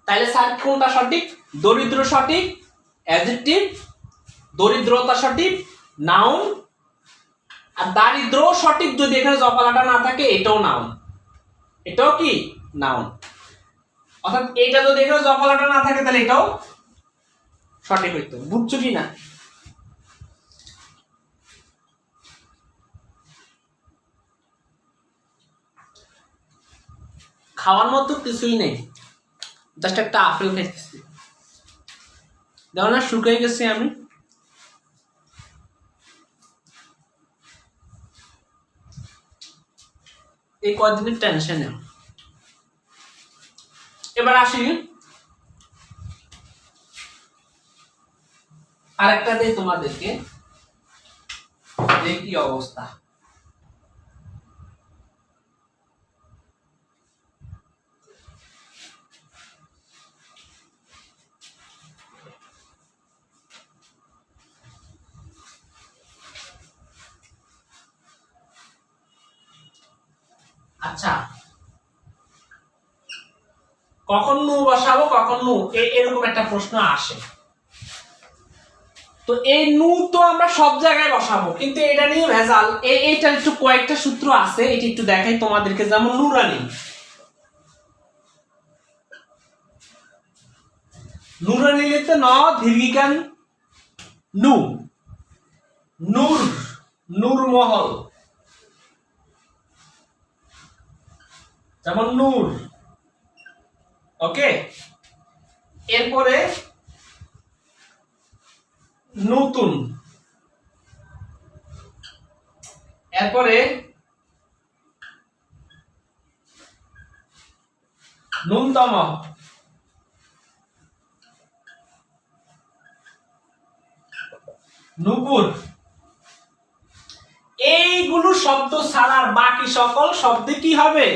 তাইলে স্যার কোনটা সঠিক? দরিদ্র সঠিক, অ্যাডজেক্টিভ, দরিদ্রতা সঠিক, নাউন, আর দারিদ্র সঠিক যদি এখানে জপালাটা না থাকে এটাও নাউন, এটাও কি নাউন। অর্থাৎ এটা যদি এখানে জপালাটা না থাকে তাহলে এটাও সঠিক হইতো। বুঝছো কি না? খাওয়ার মতো কিছুই নেই, জাস্ট একটা আপেল খাইতেছি, দেখো না শুকিয়ে গেছি আমি। এই কয়দিনের টেনশনে। এবার আসি আরেকটা দিই তোমাদেরকে, কি অবস্থা। আচ্ছা, কখন নু বসাবো, কখন নু, এরকম একটা প্রশ্ন আসে। তো এই নু তো আমরা সব জায়গায় বসাবো, কিন্তু এটা নিয়ে ভেজাল। এইটা একটু কয়েকটা সূত্র আছে, এটা একটু দেখাই তোমাদেরকে। যেমন নুরানি, নুরানি লিখতে ন দীর্ঘিকান নু, নূর, নূরমহল, যেমন নূর। ওকে, এরপরে নতুন, এরপরে ন্যূনতম, নূপুর। এইগুলো শব্দ ছাড়ার বাকি সকল শব্দে কি হবে?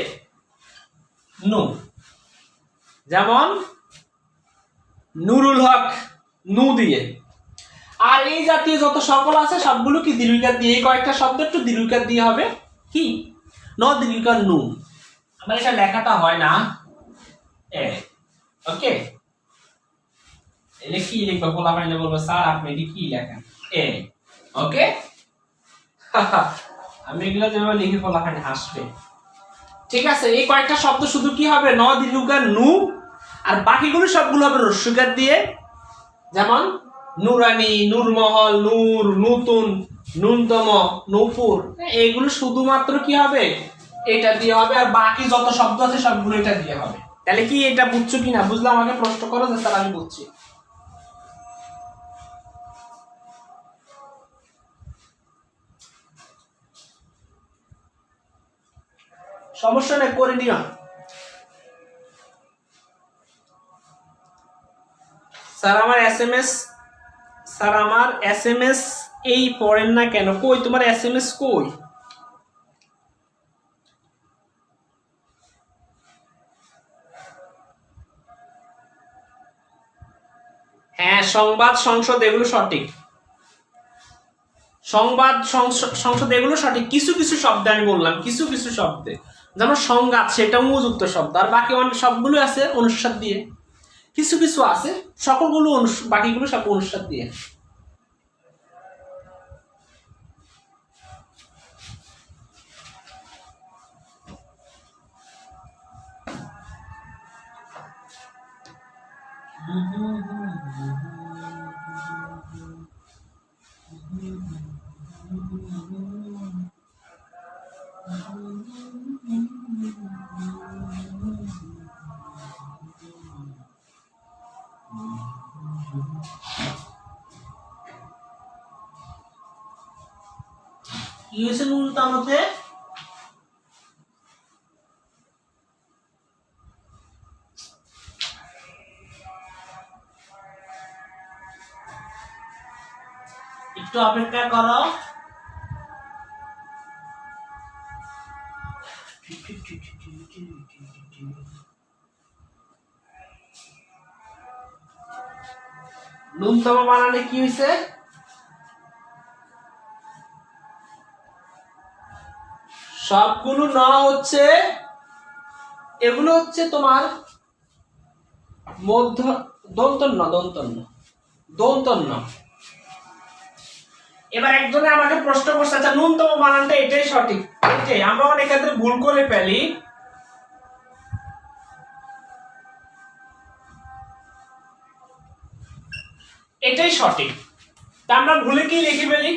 নু। যেমন নুরুল হক, নু দিয়ে। আর এই জাতীয় যত সকল আছে সবগুলো কি দীর্ঘিকার দিয়ে, কয়েকটা শব্দ একটু দীর্ঘিকার দিয়ে হবে কি ন দীর্ঘিকার নু। আমার এটা লেখাটা হয় না, ওকে। এলে কি লিখবো, বলা হয় না, বলবো স্যার আপনি এটি কি লেখেন, ওকে। আমি এগুলো যেভাবে লিখে বলা হয় না, হাসবে। ঠিক আছে, এই কয়েকটা শব্দ শুধু কি হবে ন দীর্ঘিকার নু, আর বাকিগুলো সবগুলো হবে রস্যকার দিয়ে। যেমন নুরানি, নূরমহল, নূর, নতুন, ন্যূনতম, নূপুর, এইগুলো শুধুমাত্র কি হবে এটা দিয়ে হবে, আর বাকি যত শব্দ আছে সবগুলো এটা দিয়ে হবে। তাহলে কি এটা বুঝছো কিনা? বুঝলে আমাকে প্রশ্ন করো যে স্যার আমি বুঝছি। সমস্যা নেই, করে নিও। স্যার আমার এসএমএস, স্যার আমার এসএমএস এই পড়েন না কেন? কই তোমার এসএমএস কই? হ্যাঁ, সংবাদ, সংসদ এগুলো সঠিক, সংবাদ, সংসদ এগুলো সঠিক। কিছু কিছু শব্দে আমি বললাম, কিছু কিছু শব্দে, যেমন সংঘাত সেটা উপযুক্ত শব্দ, আর বাকি অনেক সবগুলো আছে অনুস্বার দিয়ে। কিছু কিছু আছে, সকলগুলো বাকিগুলো সব অনুস্বার দিয়ে। কি হয়েছে ন্যূনতমতে? একটু অপেক্ষা করো। ন্যূনতম বানানে কি হয়েছে? সবগুলো ন হচ্ছে, এগুলো হচ্ছে তোমার মধ্য দন্তন্য দন্তন্য দন্তন্য। এবার একজনে আমাকে প্রশ্ন করছে, আচ্ছা ন্যূনতম বানানটা এটাই সঠিক, এটাই আমরা অনেক ক্ষেত্রে ভুল করে ফেলি। এটাই সঠিক, তা আমরা ভুলে কি লিখে ফেলি,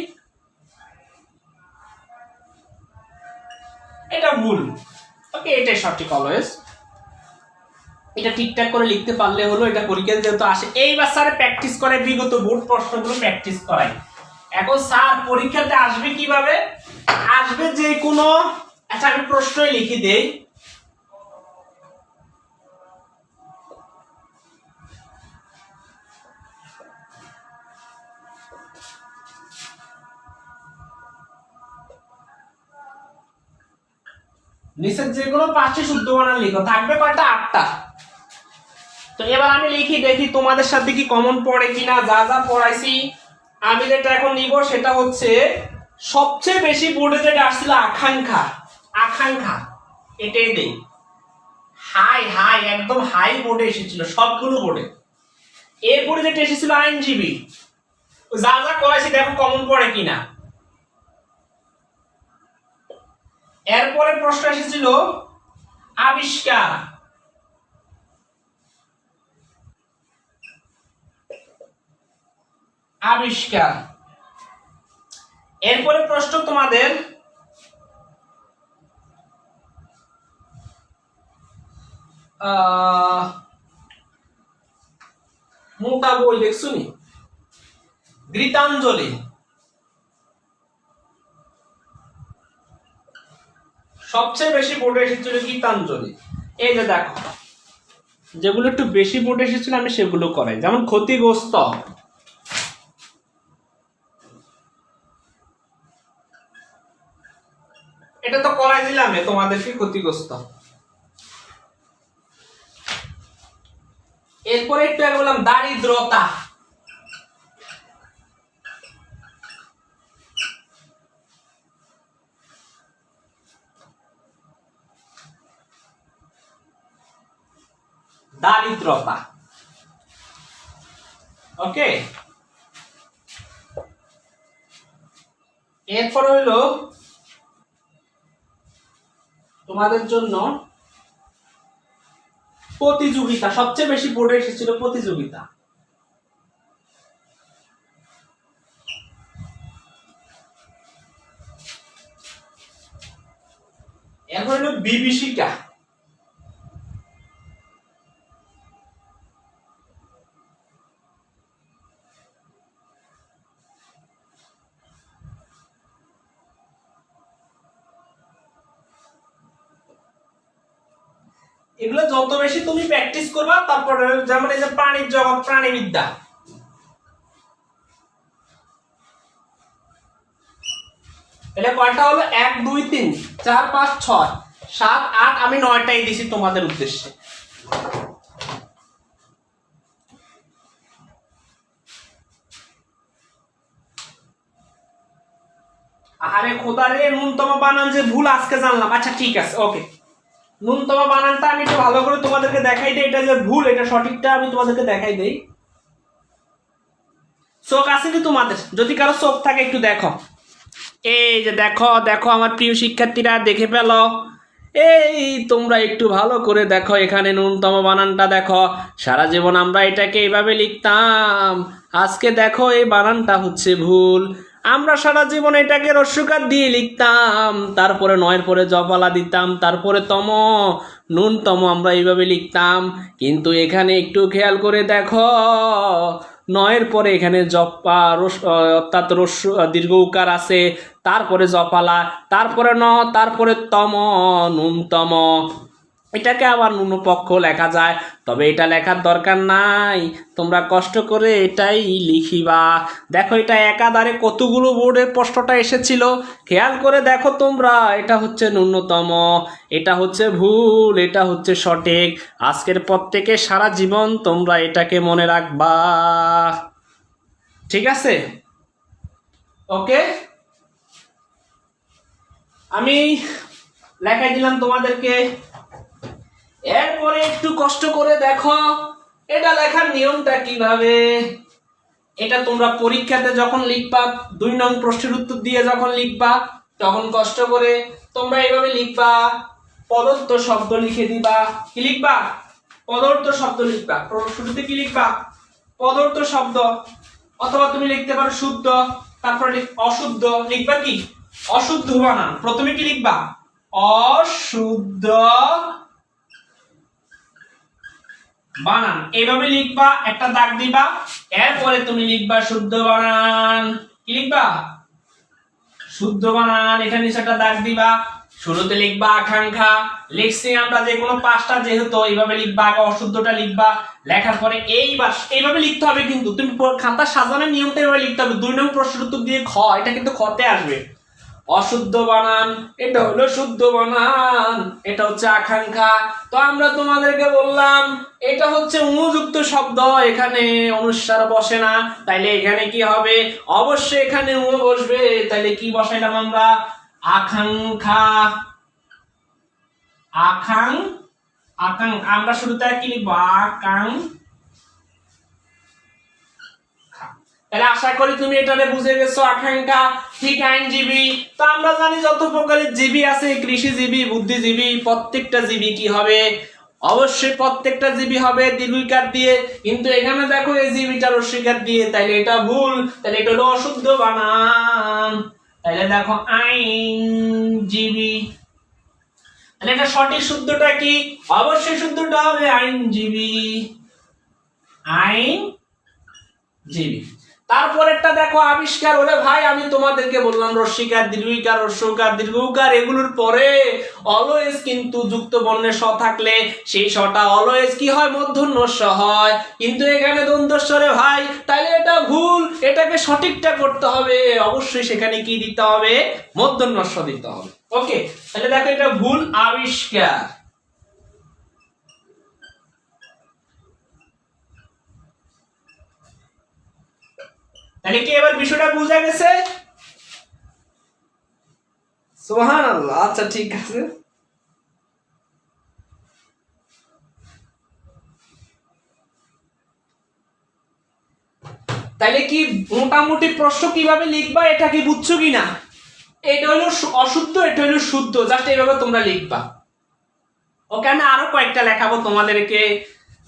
এটা ভুল। ওকে, এটাই সঠিক অলওয়েজ। এটা ঠিকঠাক করে লিখতে পারলে হলো, এটা পরীক্ষায় যেহেতু আসে। এইবার স্যার প্র্যাকটিস করে, বিগত বোর্ড প্রশ্নগুলো প্র্যাকটিস করায়। এখন স্যার পরীক্ষাতে আসবে কিভাবে, আসবে যে কোনো, আচ্ছা আমি প্রশ্নই লিখে দেই। নিচের যেগুলো 5টি শুদ্ধ বানান লিখো, থাকবে কয়টা, 8টা। তো এবার আমি লিখি, দেখি তোমাদের সাথে কি কমন পড়ে কিনা। যা যা পড়াইছি আমি যেটা এখন নিব সেটা হচ্ছে সবচেয়ে বেশি বোর্ডে যেটা আসছিল আকাঙ্ক্ষা, আকাঙ্ক্ষা এটাই দেই। হাই হাই একদম হাই বোর্ডে এসেছিল সবগুলো বোর্ডে। এরপরে যেটা এসেছিল আইনজীবী, যা যা করাইছি দেখো কমন পড়ে কিনা। এরপরে প্রশ্ন এসেছিল আবিষ্কার, আবিষ্কার। এরপরে প্রশ্ন তোমাদের মোটা বই দেখছো নি, গীতাঞ্জলি। সবচেয়ে বেশি বোর্ডে এসেছিল গীতাঞ্জলি। এই যে দেখো যেগুলো একটু বেশি বোর্ডে এসেছিল আমি সেগুলো করাই, যেমন ক্ষতিগ্রস্ত, এটা তো করাই দিলাম তোমাদেরকে, ক্ষতিগ্রস্ত। এরপরে একটু বললাম দারিদ্রতা, দারিদ্রতা। ওকে, এরপর হইলো তোমাদের জন্য প্রতিযোগিতা, সবচেয়ে বেশি বোর্ডে এসেছিল প্রতিযোগিতা। এরপর হলো বিভীষিকা, এগুলো যত বেশি তুমি প্র্যাকটিস করবা, তারপরে যেমন এই যে প্রাণীর জগৎ, প্রাণীবিদ্যা। এটা কয়টা হলো, 1 2 3 4 5 6 7 8, আমি 9টাই দিছি তোমাদের উদ্দেশ্যে। আরে খোদা রে, ন্যূনতম বানান যে ভুল আজকে জানলাম। আচ্ছা ঠিক আছে, ওকে, ন্যূনতম বানানটা আমি একটু ভালো করে তোমাদেরকে দেখাই দেই, এটা যে ভুল এটা সঠিকটা আমি তোমাদেরকে দেখাই দেই। চোখ আছে কি তোমাদের, যদি কারো চোখ থাকে একটু দেখো। এই যে দেখো, দেখো আমার প্রিয় শিক্ষার্থীরা, দেখে পেলো, এই তোমরা একটু ভালো করে দেখো, এখানে ন্যূনতম বানানটা দেখো। সারা জীবন আমরা এটাকে এইভাবে লিখতাম, আজকে দেখো এই বানানটা হচ্ছে ভুল। আমরা সারা জীবন এটাকে রস্যকার দিয়ে লিখতাম, তারপরে 9-এর পরে জপালা দিতাম, তারপরে তম, ন্যূনতম আমরা এইভাবে লিখতাম। কিন্তু এখানে একটু খেয়াল করে দেখো, 9-এর পরে এখানে জপা অর্থাৎ রস্য দীর্ঘ উকার আছে, তারপরে জপালা, তারপরে ন, তারপরে তম, ন্যূনতম। এটাকে আবার ন্যূনপক্ষ লেখা যায়, তবে এটা লেখার দরকার নাই, তোমরা কষ্ট করে এটাই লিখিবা। দেখো এটা একাধারে কতগুলো বোর্ডের প্রশ্নটা এসেছিল, খেয়াল করে দেখো তোমরা, এটা হচ্ছে ন্যূনতম, এটা হচ্ছে ভুল, এটা হচ্ছে সঠিক। আজকের পর থেকে সারা জীবন তোমরা এটাকে মনে রাখবা, ঠিক আছে? ওকে, আমি লেখাই দিলাম তোমাদেরকে। এরপরে একটু কষ্ট করে দেখো এটা লেখার নিয়মটা কিভাবে। এটা তোমরা পরীক্ষাতে যখন লিখবা 2 নং প্রশ্নের উত্তর দিয়ে যখন লিখবা তখন কষ্ট করে তোমরা এইভাবে লিখবা, পদার্থ শব্দ লিখে দিবা। কি লিখবা? পদার্থ শব্দ লিখবা। শুরুতে কি লিখবা? পদার্থ শব্দ, অথবা তুমি লিখতে পারো শুদ্ধ, তারপরে অশুদ্ধ। লিখবা কি? অশুদ্ধ বানান। প্রথমে কি লিখবা? অশুদ্ধ বানান। এইভাবে লিখবা, একটা দাগ দিবা। এরপরে তুমি লিখবা শুদ্ধ বানান। কি লিখবা? শুদ্ধ বানান। এখানে নিচে একটা দাগ দিবা। শুরুতে লিখবা আকাঙ্ক্ষা। লিখছি আমরা যে কোনো 5টা, যেহেতু এইভাবে লিখবা। আগে অশুদ্ধটা লিখবা, লেখার পরে এইভাবে লিখতে হবে। কিন্তু তুমি খাতা সাজানোর নিয়মটা এইভাবে লিখতে হবে। 2 নং প্রশ্নের উত্তর দিয়ে খ, এটা কিন্তু খতে আসবে। অশুদ্ধ বানান, এটা হলো শুদ্ধ বানান, এটা হচ্ছে আকাঙ্ক্ষা। তো আমরা তোমাদেরকে বললাম এটা হচ্ছে অনুযুক্ত শব্দ, এখানে অনুস্বার বসে না। তাইলে এখানে কি হবে? অবশ্যই এখানে উ বসবে। তাইলে কি বসাইলাম আমরা? আকাঙ্ক্ষা। আমরা শুরুতে কি লিখবো? তাহলে আশা করি তুমি এটারে বুঝে গেছো। আকাঙ্ক্ষা ঠিক আইনজীবী। তো আমরা জানি যত প্রকারের জীবী আছে, কৃষিজীবী, বুদ্ধিজীবী, প্রত্যেকটা জীবী কি হবে? অবশ্যই প্রত্যেকটা জীবী হবে দীর্ঘিকার দিয়ে। কিন্তু এখানে দেখো এই জীবীটা রস্বীকার দিয়ে, তাইলে এটা ভুল। তাহলে এটা হলো অশুদ্ধ বানান। তাইলে দেখো আইনজীবী। তাহলে এটা সঠিক শুদ্ধটা কি? অবশ্যই শুদ্ধটা হবে আইনজীবী। আইনজীবী। তারপরেরটা দেখো আবিষ্কার। ওরে ভাই, আমি তোমাদেরকে বললাম রস্বীকার, দীর্ঘিকার, হ্রস্বকার, দীর্ঘকার এগুলোর পরে অলওয়েজ কিন্তু যুক্ত বর্ণের স থাকলে সেই সটা অলওয়েজ কি হয়? মূর্ধন্য স হয়। কিন্তু এখানে দ্বন্দ্বস্বরে ভাই, তাইলে এটা ভুল। এটাকে সঠিকটা করতে হবে। অবশ্যই সেখানে কি দিতে হবে? মূর্ধন্য স দিতে হবে। ওকে, তাহলে দেখো এটা ভুল। আবিষ্কার। তাহলে কি এবার বিষয়টা বুঝা গেছে? সুবহানাল্লাহ। আচ্ছা ঠিক আছে। তাহলে কি মোটামুটি প্রশ্ন কিভাবে লিখবা এটা কি বুঝছো কিনা? এটা হলো অশুদ্ধ, এটা হলো শুদ্ধ, জাস্ট এইভাবে তোমরা লিখবা। ওকে, আমি আরো কয়েকটা লেখাবো তোমাদেরকে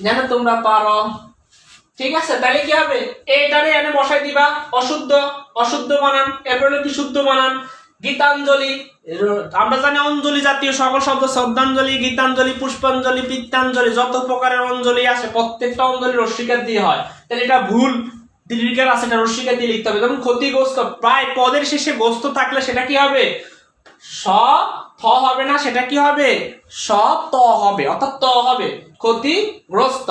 যেন তোমরা পারো। ঠিক আছে, তাহলে কি হবে? এইটারে এনে বসাই দিবা অশুদ্ধ, অশুদ্ধ বানান। এরপর হলো কি? শুদ্ধ বানান। গীতাঞ্জলি। আমরা জানি অঞ্জলি জাতীয় সকল শব্দ, শ্রদ্ধাঞ্জলি, গীতাঞ্জলি, পুষ্পাঞ্জলি, পিত্তাঞ্জলি, যত প্রকারের অঞ্জলি আছে প্রত্যেকটা অঞ্জলি রস্বীকার দিয়ে হয়। তাহলে এটা ভুল। দীর্ঘিকার আছে, এটা রস্বীকার দিয়ে লিখতে হবে। যেমন ক্ষতিগ্রস্ত, প্রায় পদের শেষে গ্রস্ত থাকলে সেটা কি হবে? স থ হবে না, সেটা কি হবে? স ত হবে, অর্থাৎ ত হবে। ক্ষতিগ্রস্ত।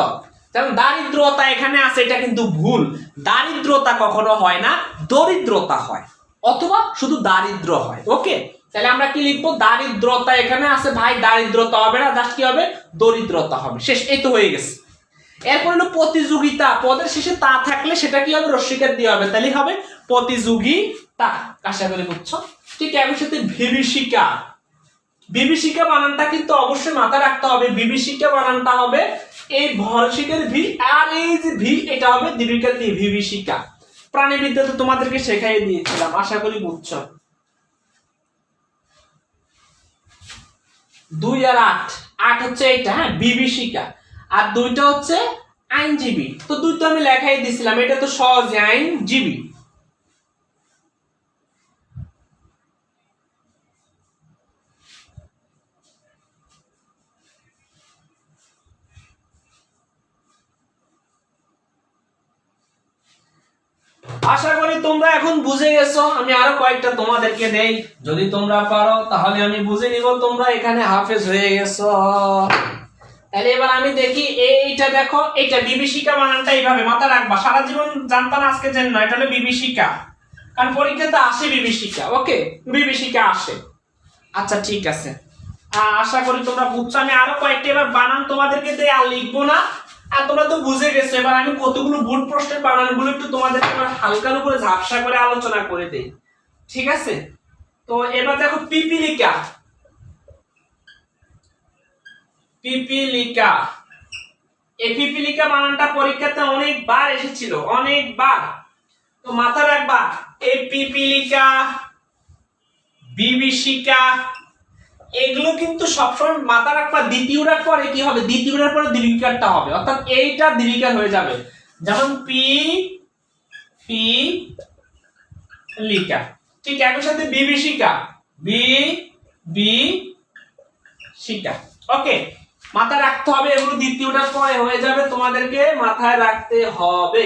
যেমন দারিদ্রতা এখানে আছে, এটা কিন্তু ভুল। দারিদ্রতা কখনো হয় না, দরিদ্রতা হয়, অথবা শুধু দারিদ্র হয়। ওকে, তাহলে আমরা কি লিখবো? দারিদ্রতা এখানে আছে ভাই, দারিদ্রতা হবে না, জাস্ট কি হবে? দরিদ্রতা হবে। শেষ, এই তো হয়ে গেছে। এরপর হলো প্রতিযোগিতা। পদের শেষে তা থাকলে সেটা কি হবে? রস্বীকার দিয়ে হবে। তাহলে হবে প্রতিযোগিতা। আশা করি বুঝছো। ঠিক একই সাথে বিভীষিকা। বিভীষিকা বানানটা কিন্তু অবশ্যই মাথায় রাখতে হবে। বিভীষিকা বানানটা হবে এই ভরসিকের ভি, আর এই যে ভি এটা হবে দীর্ঘিকার দিয়ে, বিভীষিকা। প্রাণীবিদ্যাতে তোমাদেরকে শেখাই দিয়েছিলাম, আশা করি বুঝছো। 2 আর 8, 8 হচ্ছে এটা, হ্যাঁ, বিভীষিকা। আর 2টা হচ্ছে আইনজীবী। তো 2 তো আমি লেখাই দিছিলাম, এটা তো সহজ, আইনজীবী। আশা করি তোমরা এখন বুঝে গেছো। আমি আরো কয়েকটা তোমাদেরকে দেই, যদি তোমরা পারো তাহলে আমি বুঝে নিব তোমরা এখানে হাফেজ হয়ে গেছো। তাহলে এবার আমি দেখি এইটা দেখো, এইটা বিভীষিকা বানানটা এইভাবে মাথা রাখবা, সারা জীবন জানতা না, আজকে জান না। এটা হলো বিভীষিকা, কারণ পরীক্ষাতে আসে বিভীষিকা। ওকে, বিভীষিকা আসে। আচ্ছা ঠিক আছে, আশা করি তোমরা বুঝছো। আমি আরো কয়েকটা এবার বানান তোমাদেরকে দেই, আর লিখবো না। আর তোমরা তো বুঝে গেছো। এবার আমি কতগুলো ভুল প্রশ্নের বানানগুলো একটু তোমাদেরকে এবার হালকার উপরে ঝাপসা করে আলোচনা করে দেই। ঠিক আছে, তো এবার দেখো পিপিলিকা। পিপিলিকা। এই পিপিলিকা বানানটা পরীক্ষাতে অনেকবার এসেছিল, অনেকবার। তো মাথা রাখবা, এই পিপিলিকা, বিভীষিকা, এগুলো কিন্তু সবসময় মাথা রাখবা। দ্বিতীয়টার পরে কি হবে? দ্বিতীয়টার পরে দীর্ঘিকারটা হবে, অর্থাৎ এইটা দীর্ঘিকার হয়ে যাবে। যেমন পি পি লিকা, ঠিক একই সাথে বিভীষিকা, বি বি শিকা। ওকে, মাথায় রাখতে হবে, এগুলো দ্বিতীয়টার পরে হয়ে যাবে, তোমাদেরকে মাথায় রাখতে হবে।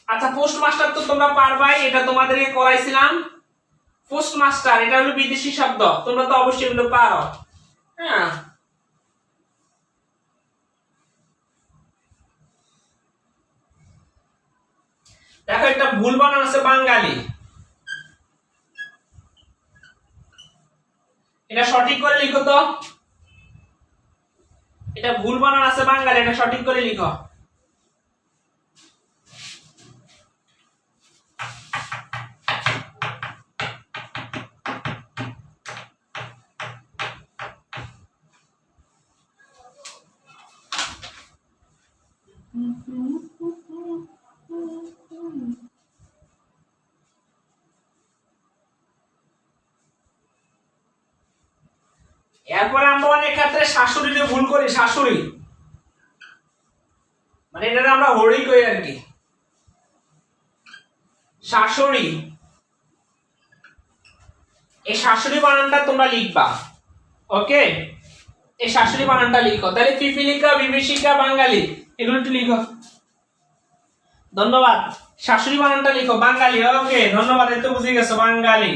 আচ্ছা, পোস্ট মাস্টার তো তোমরা পারবাই, এটা তোমাদেরকে করাইছিলাম। পোস্ট মাস্টার এটা হলো বিদেশি শব্দ, তোমরা তো অবশ্যই এগুলো পারো। হ্যাঁ, দেখো একটা ভুল বানান আছে বাঙালি, এটা সঠিক করে লিখো তো। এটা ভুল বানান আছে বাঙালি, এটা সঠিক করে লিখো। এরপরে আমরা অনেক ক্ষেত্রে শাশুড়িতে ভুল করি, শাশুড়ি মানে এটা আমরা হরি কই আর কি, শাশুড়ি। এই শাশুড়ি বানানটা তোমরা লিখবা। ওকে, এই শাশুড়ি বানানটা লিখো। তাহলে পিপিলিকা, বিভীষিকা, বাঙালি এগুলো একটু লিখো। ধন্যবাদ। শাশুড়ি বানানটা লিখো বাঙালি। ওকে, ধন্যবাদ, এই তো বুঝে গেছো বাঙালি।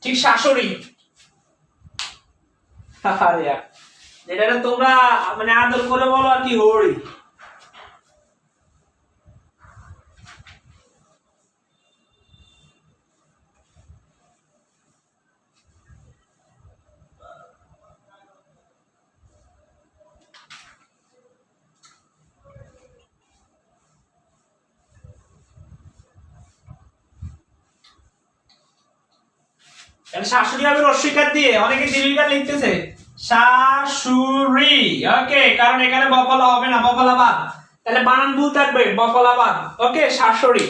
ঠিক শাশুড়ি, যেটা তোমরা মানে আদর করে বলো আর কি, হরি। শাশুড়ি হবে রস্বীকার দিয়ে, অনেকে দীর্ঘিকার লিখতেছে শাশুড়ি। ওকে, কারণ এখানে বফলা হবে না, বফলা বাদ, তাহলে বানান ভুল থাকবে, বফলা বাদ। ওকে, শাশুড়ি।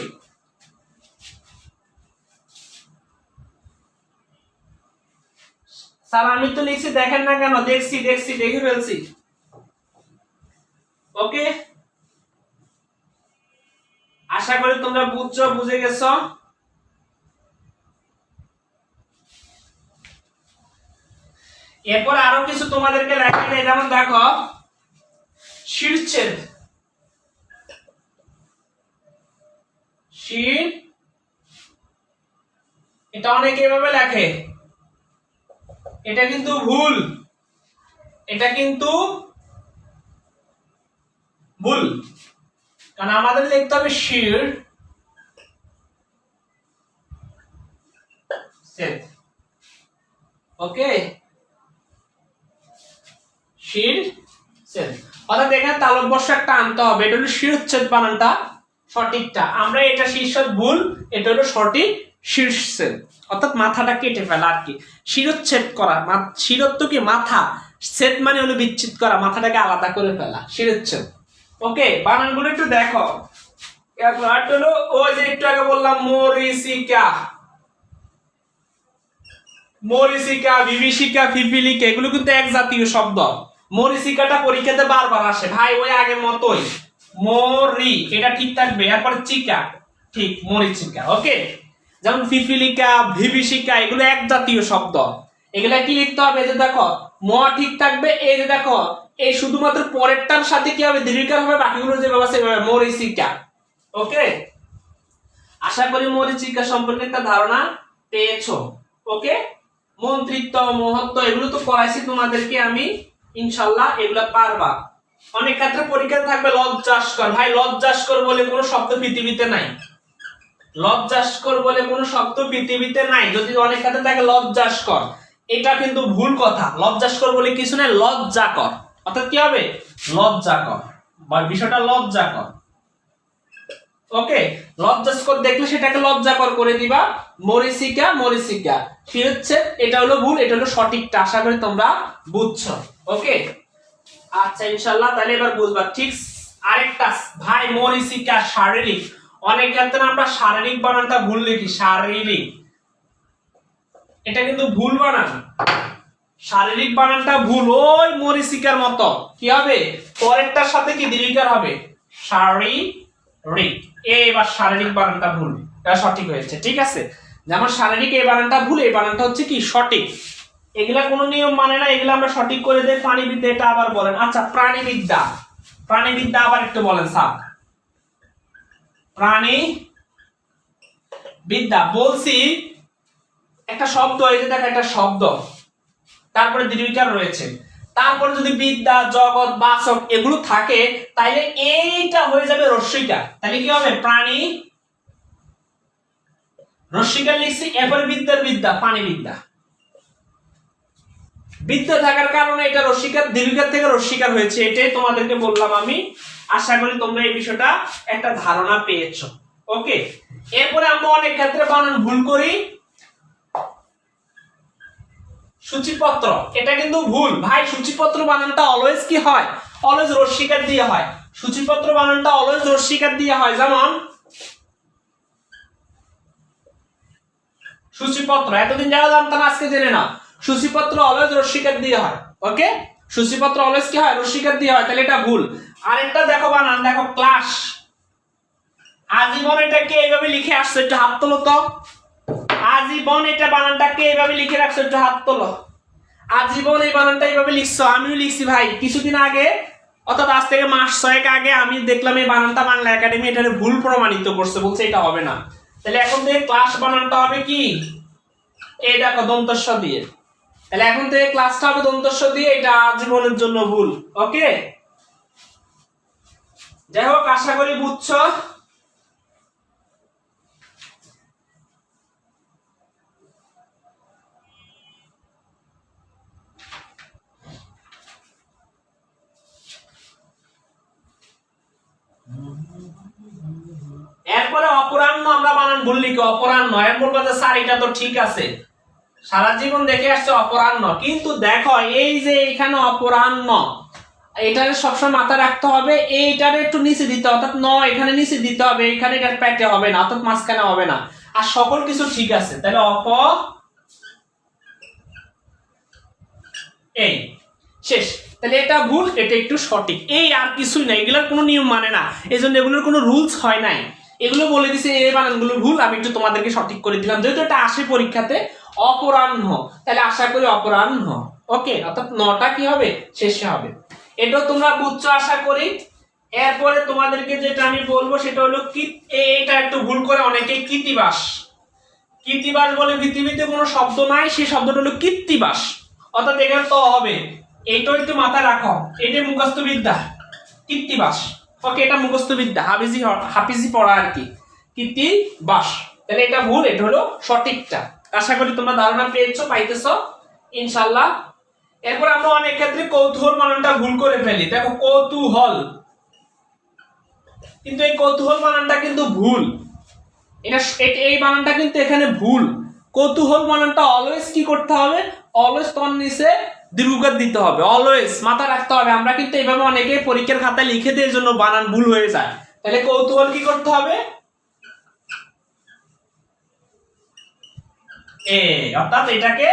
স্যার আমি তো লিখছি, দেখেন না কেন? দেখছি দেখছি, দেখে ফেলছি। ওকে, আশা করি তোমরা বুঝছো, বুঝে গেছো। এরপর আরো কিছু তোমাদেরকে লেখা যায়, যেমন দেখো শিরচ্ছেদ, শির, এটা অনেকে এভাবে লেখে, এটা কিন্তু ভুল, এটা কিন্তু ভুল, কারণ আমাদের লিখতে হবে শির ছেদ। ওকে, শির ছেদ, অর্থাৎ এখানে তালব্য বর্ষ একটা আনতে হবে, এটা হলো শিরচ্ছেদ বানানটা সঠিকটা। আমরা এটা শীর্ষদ ভুল, এটা হলো সঠিক শীর্ষেদ, অর্থাৎ মাথাটা কেটে ফেলা আর কি। শিরচ্ছেদ করা, শিরত্ব কি মাথা, ছেদ মানে হলো বিচ্ছিন্ন করা, মাথাটাকে আলাদা করে ফেলা, শিরচ্ছেদ। ওকে, বানানগুলো একটু দেখো। এরপর হলো ওই যে একটু আগে বললাম মরিচিকা, মরিচিকা, বিভীষিকা, পিপিলিকা এগুলো কিন্তু এক জাতীয় শব্দ। মরিচিকাটা পরীক্ষাতে বারবার আসে ভাই, ওই আগের মতোই মরি, এটা ঠিক থাকবে। এরপর চিকা, ঠিক মরিচিকা। ওকে, যেমন পিপিলিকা, বিভীষিকা এগুলো এক জাতীয় শব্দ, এগুলা কি লিখতে হবে? এই যে দেখো ম ঠিক থাকবে, এই যে দেখো এই শুধুমাত্র পরেরটার সাথে কি হবে? দীর্ঘিকার হবে, বাকিগুলো যেভাবে আছে সেভাবে মরিচিকা। ওকে, আশা করি মরিচিকা সম্পর্কে একটা ধারণা পেয়েছো। ওকে, মন্ত্রিত্ব, মহত্ব এগুলো তো করাইছি তোমাদেরকে আমি, ইনশাআল্লাহ এগুলা পারবা। অনেক ক্ষেত্রে পরীক্ষা থাকবে লজ্জাস্কর, ভাই লজ্জাস্কর বলে কোনো শব্দ পৃথিবীতে নাই, লজ্জাস্কর বলে কোনো শব্দ পৃথিবীতে নাই। যদি অনেক ক্ষেত্রে থাকে লজ্জাস্কর, এটা কিন্তু ভুল কথা। লজ্জাস্কর বলে কিছু নাই, লজ্জাকর, অর্থাৎ কি হবে? লজ্জাকর, বা বিষয়টা লজ্জাকর। ওকে, লজ্জাস্কর দেখলে সেটাকে লজ্জাকর করে দিবা, মরিচিকা মরিচিকা। হচ্ছে এটা হলো ভুল, এটা হলো সঠিকটা। আশা করি তোমরা বুঝছো। ওকে, আচ্ছা ইনশাআল্লাহ তাহলে এবার বুঝবা। ঠিক আরেকটা ভাই, মরিচিকা শারীরিক, অনেক ক্ষেত্রে আমরা শারীরিক বানানটা ভুল লিখি, শারীরিক, এটা কিন্তু ভুল বানান। শারীরিক বানানটা ভুল, ওই মরিচিকার মতো কি হবে, পরেরটার সাথে কি দীর্ঘিকার হবে, শারীরিক। এবার শারীরিক বানানটা ভুল, এটা সঠিক হয়েছে। ঠিক আছে, যেমন শারীরিক এই বানানটা ভুল, এই বানানটা হচ্ছে কি সঠিক। এগুলা কোনো নিয়ম মানে না, এগুলা আমরা সঠিক করে দেই। প্রাণীবিদ্যা এটা আবার বলেন। আচ্ছা প্রাণীবিদ্যা, প্রাণীবিদ্যা আবার একটু বলেন স্যার। প্রাণীবিদ্যা বলছি, একটা শব্দ, এই যে দেখো একটা শব্দ, তারপরে দীর্ঘিকার রয়েছে, তারপরে যদি বিদ্যা, জগৎ, বাচক এগুলো থাকে, তাইলে এইটা হয়ে যাবে রস্যইকার। তাহলে কি হবে, প্রাণী রস্যইকার লিখছি, এরপরে বিদ্যার বিদ্যা, প্রাণীবিদ্যা। বিদ্যা থাকার কারণে এটা রস্যইকার, দীর্ঘিকার থেকে রস্যইকার হয়েছে, এটাই তোমাদেরকে বললাম আমি। আশা করি তোমরা এই বিষয়টা একটা ধারণা পেয়েছো। ওকে, এরপরে আমরা অনেক ক্ষেত্রে বানান ভুল করি। সূচিপত্র, এটা কিন্তু ভুল ভাই। সূচিপত্র বানানটা অলওয়েজ কি হয়, অলওয়েজ রস্যইকার দিয়ে হয়। সূচিপত্র বানানটা অলওয়েজ রস্যইকার দিয়ে হয়। যেমন সূচিপত্র, এতদিন যারা জানতাম আজকে জেনে নাও, সূচিপত্র অলওয়েজ রস্যইকার দিয়ে হয়। ওকে, সূচিপত্র অলওয়েজ কি হয়, রস্যইকার দিয়ে হয়, তাহলে এটা ভুল। আরেকটা দেখো বানান, দেখো ক্লাস, আজীবন, এটাকে এইভাবে লিখে আসছে, একটু হাত তোলো তো। আজীবন, এটা বানানটাকে এইভাবে লিখে রাখছো, একটু হাত তোলো। আজীবন এই বানানটা এইভাবে লিখছো, আমিও লিখছি ভাই কিছুদিন আগে, অর্থাৎ আজ থেকে মাস 6 আগে আমি দেখলাম এই বানানটা বাংলা একাডেমি এটারে ভুল প্রমাণিত করছে, বলছে এটা হবে না। তাহলে এখন থেকে ক্লাস বানানটা হবে কি, এই দেখো দন্তস্ব দিয়ে। তাহলে এখন থেকে ক্লাসটা হবে দন্তস্ব দিয়ে, এটা আজীবনের জন্য ভুল। ওকে, যাই হোক আশা করি বুঝছো। এরপরে অপরাহ্ন আমরা বানান ভুল লিখি, অপরাহ্ন। এর বলবো যে স্যার এটা তো ঠিক আছে, সারা জীবন দেখে আসছে অপরাহ্ন, কিন্তু দেখো এই যে এখানে অপরাহ্ন, এটারে সবসময় মাথায় রাখতে হবে, এইটারে একটু নিচে দিতে, অর্থাৎ ন এখানে নিচে দিতে হবে, এখানে এটা পেটে হবে না, অর্থাৎ মাঝখানে হবে না। আর সকল কিছু ঠিক আছে, তাহলে এই শেষ। তাহলে এটা ভুল, এটা একটু সঠিক, এই আর কিছুই না। এগুলোর কোনো নিয়ম মানে না, এই জন্য এগুলোর কোনো রুলস হয় নাই। এগুলো বলে দিছে এই বানানগুলো ভুল, আমি একটু তোমাদেরকে সঠিক করে দিলাম, যেহেতু এটা আসে পরীক্ষাতে অপরাহ্ন, তাহলে আশা করি অপরাহ্ন। ওকে, অর্থাৎ নটা কি হবে, শেষে হবে। এটাও তোমরা বুঝছো আশা করি। এরপরে তোমাদেরকে যেটা আমি বলবো সেটা হলো কি, এটা একটু ভুল করে অনেকে কৃত্তিবাস, কৃত্তিবাস বলে পৃথিবীতে কোনো শব্দ নাই, সেই শব্দটা হলো কৃত্তিবাস, অর্থাৎ এখানে তো হবে, এইটাও একটু মাথায় রাখো, এটা মুখস্থ বিদ্যা, কৃত্তিবাস। ওকে, এটা মুখস্থ বিদ্যা, হাফিজি পড়া আর কি, কৃত্তিবাস। তাহলে এটা ভুল, এটা হলো সঠিকটা। আশা করি তোমরা ধারণা পেয়েছো, পাইতেছো ইনশাআল্লাহ। এরপর আমরা অনেক ক্ষেত্রে কৌতূহল বানানটা ভুল করে ফেলি। দেখো কৌতূহল, কিন্তু এই কৌতূহল বানানটা কিন্তু ভুল, এটা এই বানানটা কিন্তু এখানে ভুল। কৌতূহল বানানটা অলওয়েজ কি করতে হবে, অলওয়েজ তন নিচে দীর্ঘকার দিতে হবে, অলওয়েজ মাথা রাখতে হবে। আমরা কিন্তু এইভাবে অনেকে পরীক্ষার খাতায় লিখে দেয়, জন্য বানান ভুল হয়ে যায়। তাহলে কৌতূহল কি করতে হবে, অর্থাৎ এটাকে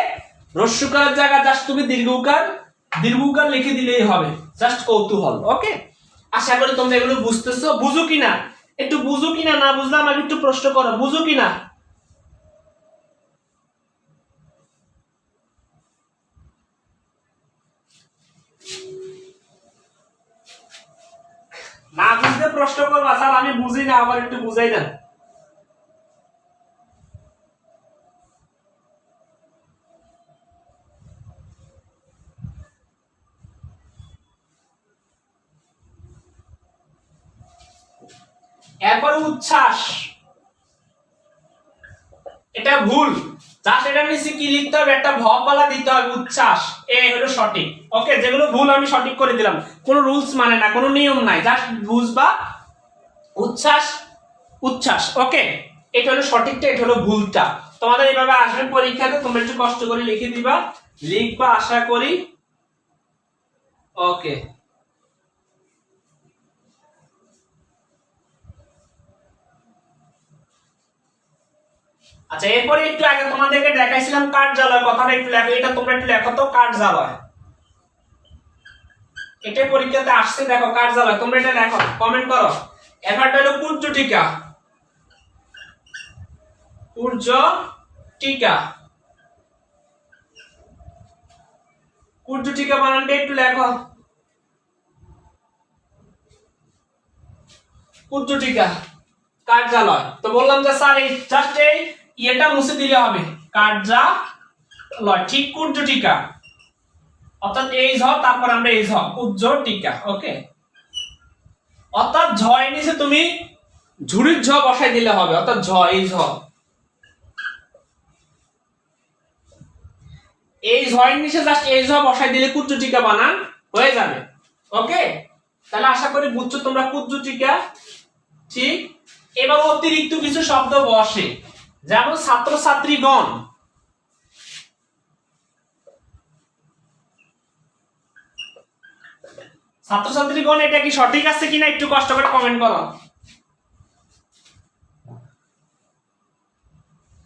হ্রস্বকারের জায়গায় জাস্ট তুমি দীর্ঘকার লিখে দিলেই হবে, জাস্ট কৌতূহল। ওকে, আশা করি তোমরা এগুলো বুঝতেছো। বুঝো কিনা, একটু বুঝো কিনা, না বুঝলে আমাকে একটু প্রশ্ন করো, বুঝো কিনা। না বুঝতে প্রশ্ন করবা, স্যার আমি বুঝি না, আবার একটু বুঝাই দেন। এরপরে উচ্ছ্বাস, এটা ভুল, জাস্ট এটা নিচে কি লিখতে হবে, একটা ভববালা দিতে হবে, উচ্ছ্বাস, এই হলো সঠিক। ওকে, যেগুলো ভুল আমি সঠিক করে দিলাম, কোনো রুলস মানে না, কোনো নিয়ম নাই, জাস্ট বুঝবা। উচ্ছ্বাস উচ্ছ্বাস। ওকে, এটা হলো সঠিকটা, এটা হলো ভুলটা। তোমাদের এইভাবে আসবে পরীক্ষাতে, তোমরা একটু কষ্ট করে লিখে দিবা, লিখবা আশা করি। ওকে, আচ্ছা এরপরে একটু আগে তোমাদেরকে দেখাইছিলাম কার্যালয় কথাটা, একটু লেখো, এটা তোমরা একটু লেখো তো, কার্যালয়। এটা পরীক্ষাতে আসছে, দেখো কার্যালয়, তোমরা এটা লেখো, কমেন্ট করো। এবারটা হলো পূর্য টিকা, পূর্য টিকা, পূর্য টিকা বানানটা একটু লেখো, পূর্য টিকা কার্যালয়। তো বললাম যে স্যার এই জাস্ট এই ইয়েটা মুছে দিলে হবে, কার্যালয়, ঠিক, পূর্য টিকা, অর্থাৎ এই ঝ, তারপর আমরা এই ঝ, পূর্য টিকা। ওকে, অর্থাৎ ঝ এর নিচে তুমি ঝুড়ির ঝ বসাই দিলে হবে, অর্থাৎ ঝ, এই ঝ, এই ঝ এর নিচে জাস্ট এই ঝ বসাই দিলে পূর্য টিকা বানান হয়ে যাবে। ওকে, তাহলে আশা করি বুঝছো তোমরা পূর্য টিকা। ঠিক, এবার অতিরিক্ত কিছু শব্দ বসে, যেমন ছাত্রছাত্রীগণ, ছাত্রছাত্রীগণ এটা কি সঠিক আছে কিনা একটু কষ্ট করে কমেন্ট করো।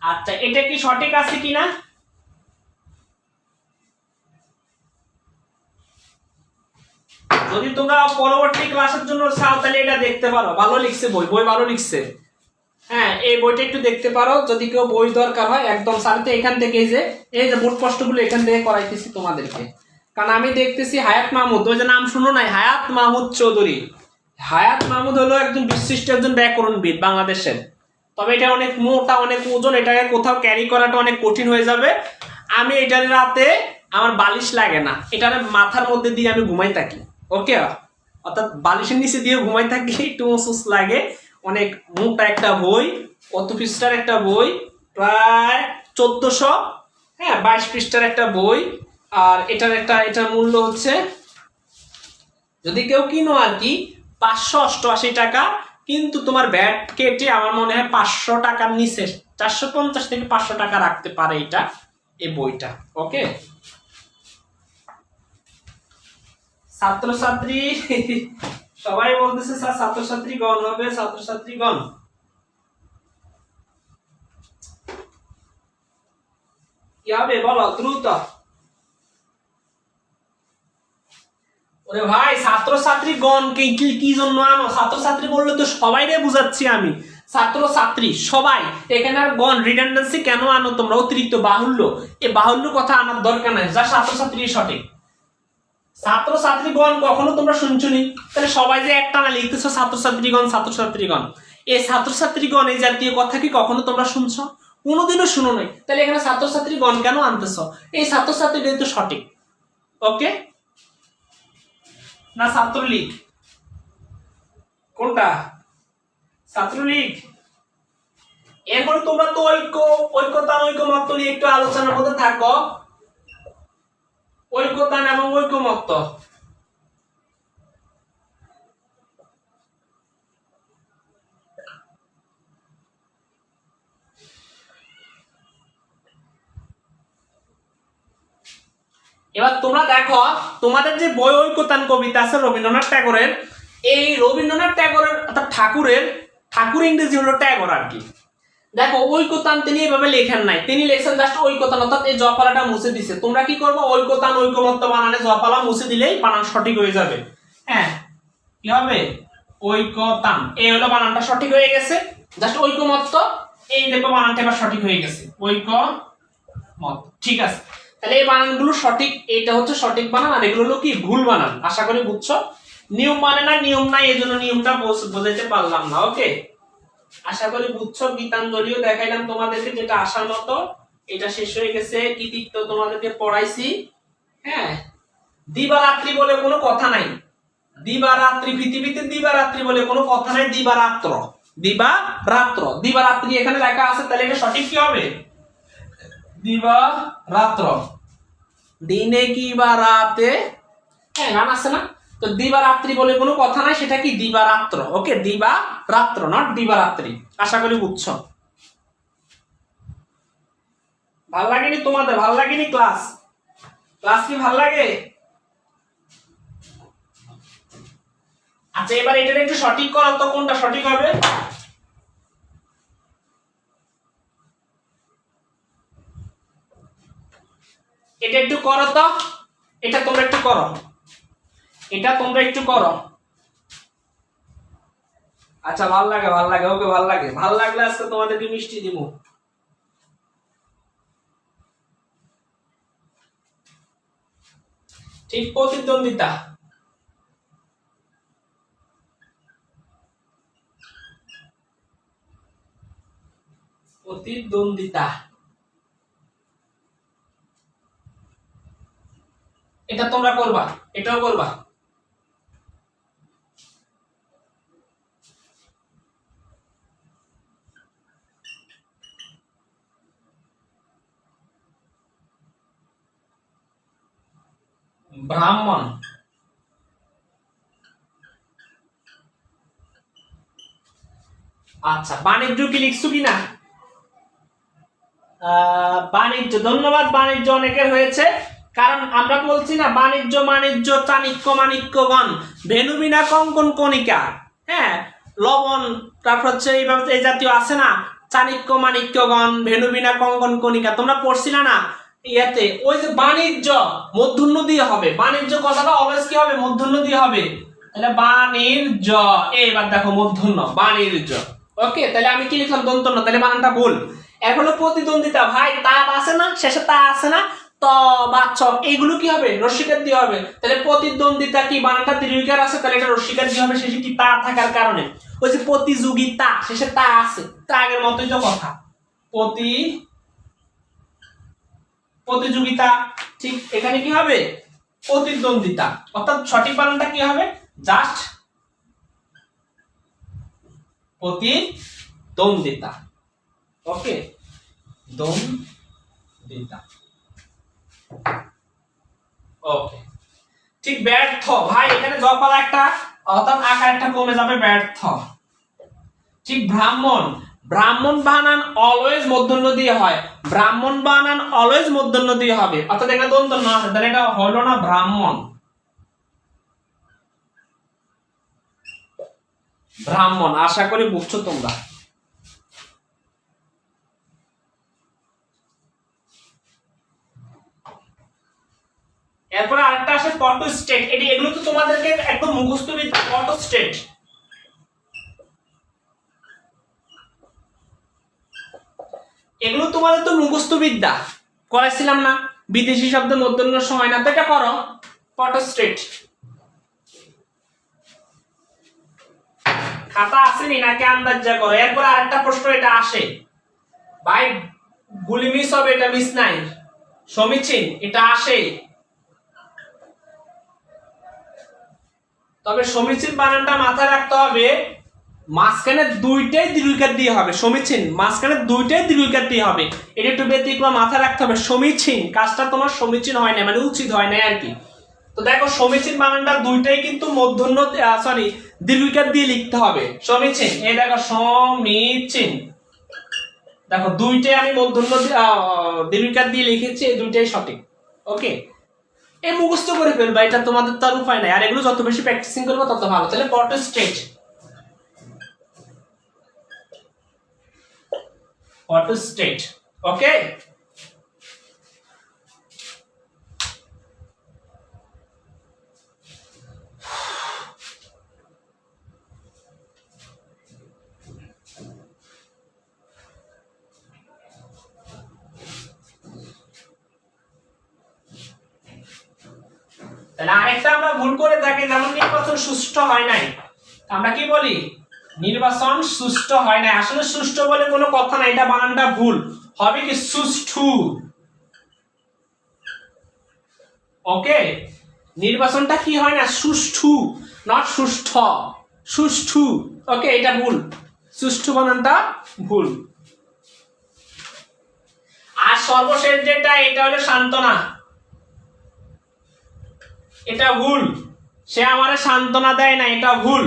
আচ্ছা, এটা কি সঠিক আছে কিনা? যদি তোমরা পরবর্তী ক্লাসের জন্য চাও তাহলে এটা দেখতে পারো, ভালো লিখছে বই, বই ভালো লিখছে। হ্যাঁ, এই বইটা একটু দেখতে পারো যদি কেউ বই দরকার হয়, একদম সারিতে এখান থেকে এই যে বোর্ড প্রশ্নগুলো এখান থেকে করাইতেছি তোমাদেরকে। কারণ আমি দেখতেছি হায়াত মাহমুদ, ওই যে নাম শুনো নাই, হায়াত মাহমুদ চৌধুরী। হায়াত মাহমুদ হলো একজন বিশিষ্ট একজন ব্যাকরণবিদ বাংলাদেশের। তবে এটা অনেক মোটা, অনেক ওজন, এটাকে কোথাও ক্যারি করাটা অনেক কঠিন হয়ে যাবে। আমি এটার রাতে আমার বালিশ লাগে না, এটার মাথার মধ্যে দিয়ে আমি ঘুমাই থাকি। ওকে, অর্থাৎ বালিশের নিচে দিয়ে ঘুমাই থাকি, একটু মসুস লাগে। অনেক মোটা একটা বই, কত পৃষ্ঠার একটা বই, প্রায় 1400, হ্যাঁ 22 পৃষ্ঠার একটা বই। আর এটার মূল্য হচ্ছে, যদি কেউ কিনো আর কি, 588 টাকা। কিন্তু তোমার ব্যাট কেটে আমার মনে হয় 500 টাকার নিচে, 450 থেকে 500 টাকা রাখতে পারে এটা, এই বইটা। ওকে, ছাত্রছাত্রী সবাই বলতেছে স্যার ছাত্রছাত্রীগণ হবে, ছাত্রছাত্রীগণ। কি হবে বলো দ্রুত। ওরে ভাই, ছাত্রছাত্রীগণ কি কি কি জন্য আনো? ছাত্রছাত্রী বললে তো সবাই রে বুঝাচ্ছি আমি, ছাত্রছাত্রী সবাই। এখানে আর গণ রিডান্ডেন্সি কেন আনো তোমরা, অতিরিক্ত বাহুল্য, এই বাহুল্য কথা আনার দরকার নাই, যা ছাত্রছাত্রী সঠিক। ছাত্রছাত্রীগণ কখনো তোমরা শুনছো নি? তাহলে সবাই যে একটা না লিখতেছো ছাত্রছাত্রীগণ, ছাত্রছাত্রীগণ, এই ছাত্রছাত্রীগণ এই জাতীয় কথা কি কখনো তোমরা শুনছো? কোনোদিনও শুনো নাই। তাহলে এখানে ছাত্রছাত্রীগণ কেন আনতেছো? এই ছাত্রছাত্রীদের তো সঠিক। ওকে, না ছাত্রলীগ, কোনটা? ছাত্রলীগ। এরপরে তোমরা তো ঐক্যতান ঐকমত্য নিয়ে একটু আলোচনার মধ্যে থাকো, ঐক্যতান এবং ঐকমত্য। এবার তোমরা দেখো, তোমাদের যে বই ঐক্যতান কবিতা আছে রবীন্দ্রনাথ ট্যাগরের, এই রবীন্দ্রনাথ ট্যাগরের অর্থাৎ ঠাকুর ইংরেজি হলো ট্যাগর আর কি। দেখো ঐক্যতান তিনি এভাবে লেখেন নাই, তিনি লেখছেন জাস্ট ঐক্যতান, অর্থাৎ এই জপালাটা মুছে দিছে। তোমরা কি করবে, ঐক্যতান ঐকমত্য বানানে জপালা মুছে দিলেই বানান সঠিক হয়ে যাবে। হ্যাঁ, কি হবে, ঐক্যতান, এই হলো বানানটা সঠিক হয়ে গেছে। জাস্ট ঐকমত্য, এই দেখো বানানটা এবার সঠিক হয়ে গেছে, ঐকমত্য। ঠিক আছে, তাহলে এই বানানগুলো সঠিক, এটা হচ্ছে সঠিক বানান, আর এগুলো হলো কি ভুল বানান। আশা করি বুঝছো। নিয়ম মানে না, নিয়ম নাই, এই জন্য নিয়মটা বোঝাইতে পারলাম না। ওকে, আশা করি বুঝছো। গীতাঞ্জলিও দেখাইলাম তোমাদেরকে, যেটা আসার মতো। এটা শেষ হয়ে গেছে, কৃতিত্ব তোমাদেরকে পড়াইছি। হ্যাঁ, দিবারাত্রি বলে কোনো কথা নাই, দিবারাত্রি, পৃথিবীতে দিবারাত্রি বলে কোনো কথা নাই, দিবারাত্র, দিবারাত্র, দিবারাত্রি এখানে লেখা আছে, তাহলে এটা সঠিক কি হবে, দিবারাত্র। দিনে কি বা রাতে, হ্যাঁ গান আছে না, তো দিবারাত্রি বলে কোনো কথা নাই, সেটা কি দিবারাত্র। ওকে, দিবারাত্র, নট দিবারাত্রি। আশা করি বুঝছো। ভাল লাগেনি তোমাদের? ভাল লাগেনি ক্লাস? ক্লাস কি ভাল লাগে? আচ্ছা, এবার এটা একটু সঠিক করো তো, কোনটা সঠিক হবে? এটা একটু করো তো, এটা তোমরা একটু করো, এটা তোমরা একটু করো। আচ্ছা, ভাল লাগে, ভাল লাগে, ওকে, ভাল লাগে। ভাল লাগলে আজকে তোমাদেরকে মিষ্টি দিব। ঠিক, প্রতিদ্বন্দ্বিতা। প্রতিদ্বন্দ্বিতা, এটা তোমরা করবা, এটাও করবা। ব্রাহ্মণ, আচ্ছা, বাণিজ্য কি লিখছো কিনা? বাণিজ্য, ধন্যবাদ। বাণিজ্য অনেকের হয়েছে, কারণ আমরা বলছি না বাণিজ্য বাণিজ্য চাণক্য মাণিক্যগণ ভেনু বিনা কঙ্কন কণিকা। হ্যাঁ, লবণ, তারপর হচ্ছে এইভাবে এই জাতীয় আছে না, চাণক্য মাণিক্যগণ ভেনু বিনা কঙ্কন কণিকা, তোমরা পড়ছিলে না ইয়াতে? ওই যে বাণিজ্য মূর্ধন্য দিয়ে হবে, বাণিজ্য কথাটা অলওয়েজ কি হবে? মূর্ধন্য দিয়ে হবে। তাহলে বাণিজ্য, এবার দেখো মূর্ধন্য, বাণিজ্য। ওকে, তাহলে আমি কি লিখলাম? দন্তন্য, তাহলে বানানটা ভুল। এখন হলো প্রতিদ্বন্দ্বিতা, ভাই তা আছে না, শেষে তা আছে না, ত বা ছ, এইগুলো কি হবে? রস্যিকার দিয়ে হবে। তাহলে প্রতিদ্বন্দ্বিতা কি বানানটা দীর্ঘিকার আছে, তাহলে এটা রস্যিকার দিয়ে হবে, শেষে কি তা থাকার কারণে। ওই যে প্রতিযোগিতা, শেষে তা আছে, তা আগের মতোই তো কথা। প্রতিযোগিতা, ঠিক এখানে কি হবে? প্রতিদ্বন্দ্বিতা, অর্থাৎ সঠিক বানানটা কি হবে? জাস্ট প্রতিদ্বন্দ্বিতা। ওকে, দ্বন্দ্বিতা। ওকে, ঠিক। ব্যর্থ, ভাই এখানে জপালা একটা, অর্থাৎ আকার একটা কমে যাবে, ব্যর্থ। ঠিক। ব্রাহ্মণ, ব্রাহ্মণ বানান অলওয়েজ মূর্ধন্য দিয়ে হয়, ব্রাহ্মণ বানান অলওয়েজ মূর্ধন্য দিয়ে হবে, অর্থাৎ এখানে দন্তন্য আছে, তাহলে এটা হলো না ব্রাহ্মণ। ব্রাহ্মণ, আশা করি বুঝছো তোমরা। এরপরে আরেকটা আসে পটো স্টেট। এগুলো তো তোমাদেরকে একদম মুখস্থ বিদ্যা। পটো স্টেট, এগুলো তোমাদের তো মুখস্থ বিদ্যা করাইছিলাম না? বিদেশি শব্দ মূর্ধন্য সময় না, তো এটা করো। পটো স্টেট, খাতা আসেনি নাকি আন্দাজ যা করো। এরপর আরেকটা প্রশ্ন এটা আসে, ভাই গুলি মিস হবে, এটা মিস নাই, সমীচীন, এটা আসে। তবে সমীচীন বানানটা মাথায় রাখতে হবে, মাঝখানে দুইটাই দীর্ঘিকার দিয়ে হবে। সমীচীন, মাঝখানে দুইটাই দীর্ঘিকার দিয়ে হবে, এটা একটু ব্যতিক্রম মাথায় রাখতে হবে। সমীচীন, কাজটা তোমার সমীচীন হয় না, মানে উচিত হয় না আর কি। তো দেখো, সমীচীন বানানটা দুইটাই কিন্তু মূর্ধন্য, সরি, দীর্ঘিকার দিয়ে লিখতে হবে। সমীচীন, এই দেখো সমীচীন, দেখো দুইটাই আমি মূর্ধন্য দীর্ঘিকার দিয়ে লিখেছি, এই দুইটাই সঠিক। ওকে, এই মুখস্থ করে ফেলবা, এটা তোমাদের তো আর উপায় নাই, আর এগুলো যত বেশি প্র্যাকটিসিং করবে তত ভালো। তাহলে পটো স্টেট, পটো স্টেট। ওকে, তাহলে আরেকটা আমরা ভুল করে থাকি, যেমন নির্বাচন সুষ্ঠু হয় নাই, আমরা কি বলি? নির্বাচন সুষ্ঠু হয় নাই। আসলে সুষ্ঠু বলে কোনো কথা নাই, এটা বানানটা ভুল, হবে কি? সুষ্ঠু। ওকে, নির্বাচনটা কি হয় না? সুষ্ঠু, নট সুষ্ঠ, সুষ্ঠু। ওকে, এটা ভুল, সুষ্ঠু বানানটা ভুল। আর সর্বশেষ যেটা, এটা হলো সান্ত্বনা, এটা ভুল। সে আমারে সান্ত্বনা দেয় না, এটা ভুল।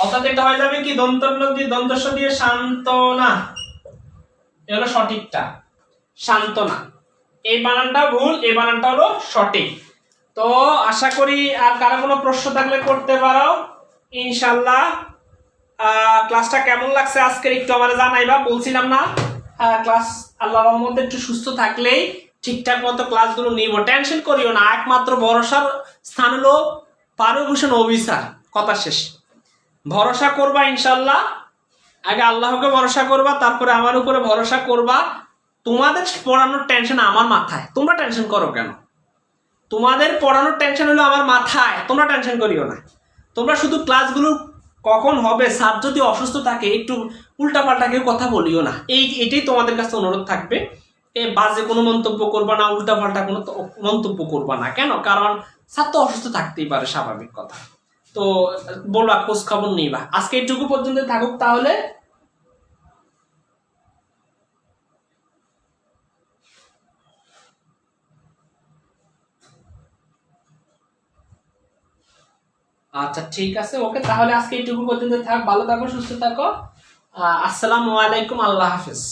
অর্থাৎ এটা হয়ে যাবে কি দন্তন্য দিয়ে দন্তস্ব দিয়ে সান্ত্বনা, এটা হলো সঠিকটা, সান্ত্বনা। এই বানানটা ভুল, এই বানানটা হলো সঠিক। তো আশা করি আর কারো কোনো প্রশ্ন থাকলে করতে পারো ইনশাল্লাহ। ক্লাসটা কেমন লাগছে আজকের একটু আমার জানাইবা। বলছিলাম না ক্লাস আল্লাহর রহমতে একটু সুস্থ থাকলেই ঠিকঠাক মতো ক্লাসগুলো নিব, টেনশন করিও না। একমাত্র ভরসার স্থান হলো ফারুক হোসেন অফিসার, কথা শেষ। ভরসা করবা ইনশাল্লাহ, আগে আল্লাহকে ভরসা করবা, তারপরে আমার উপরে ভরসা করবা। তোমাদের পড়ানোর টেনশন আমার মাথায়, তোমরা টেনশন করো কেন? তোমাদের পড়ানোর টেনশন হলো আমার মাথায়, তোমরা টেনশন করিও না। তোমরা শুধু ক্লাসগুলো কখন হবে, স্যার যদি অসুস্থ থাকে একটু উল্টাপাল্টা কেউ কথা বলিও না, এটাই তোমাদের কাছে অনুরোধ থাকবে। বাজে কোনো মন্তব্য করবা না, উল্টাপাল্টা কোনো মন্তব্য করবা না। কেন? কারণ স্যার তো অসুস্থ থাকতেই পারে, স্বাভাবিক কথা। তো বলবা, খোঁজ খবর নিবা। আজকে এইটুকু পর্যন্ত থাকুক তাহলে। আচ্ছা ঠিক আছে, ওকে, তাহলে আজকে এইটুকু পর্যন্ত থাক। ভালো থাকো, সুস্থ থাকো। আসসালামু আলাইকুম, আল্লাহ হাফেজ।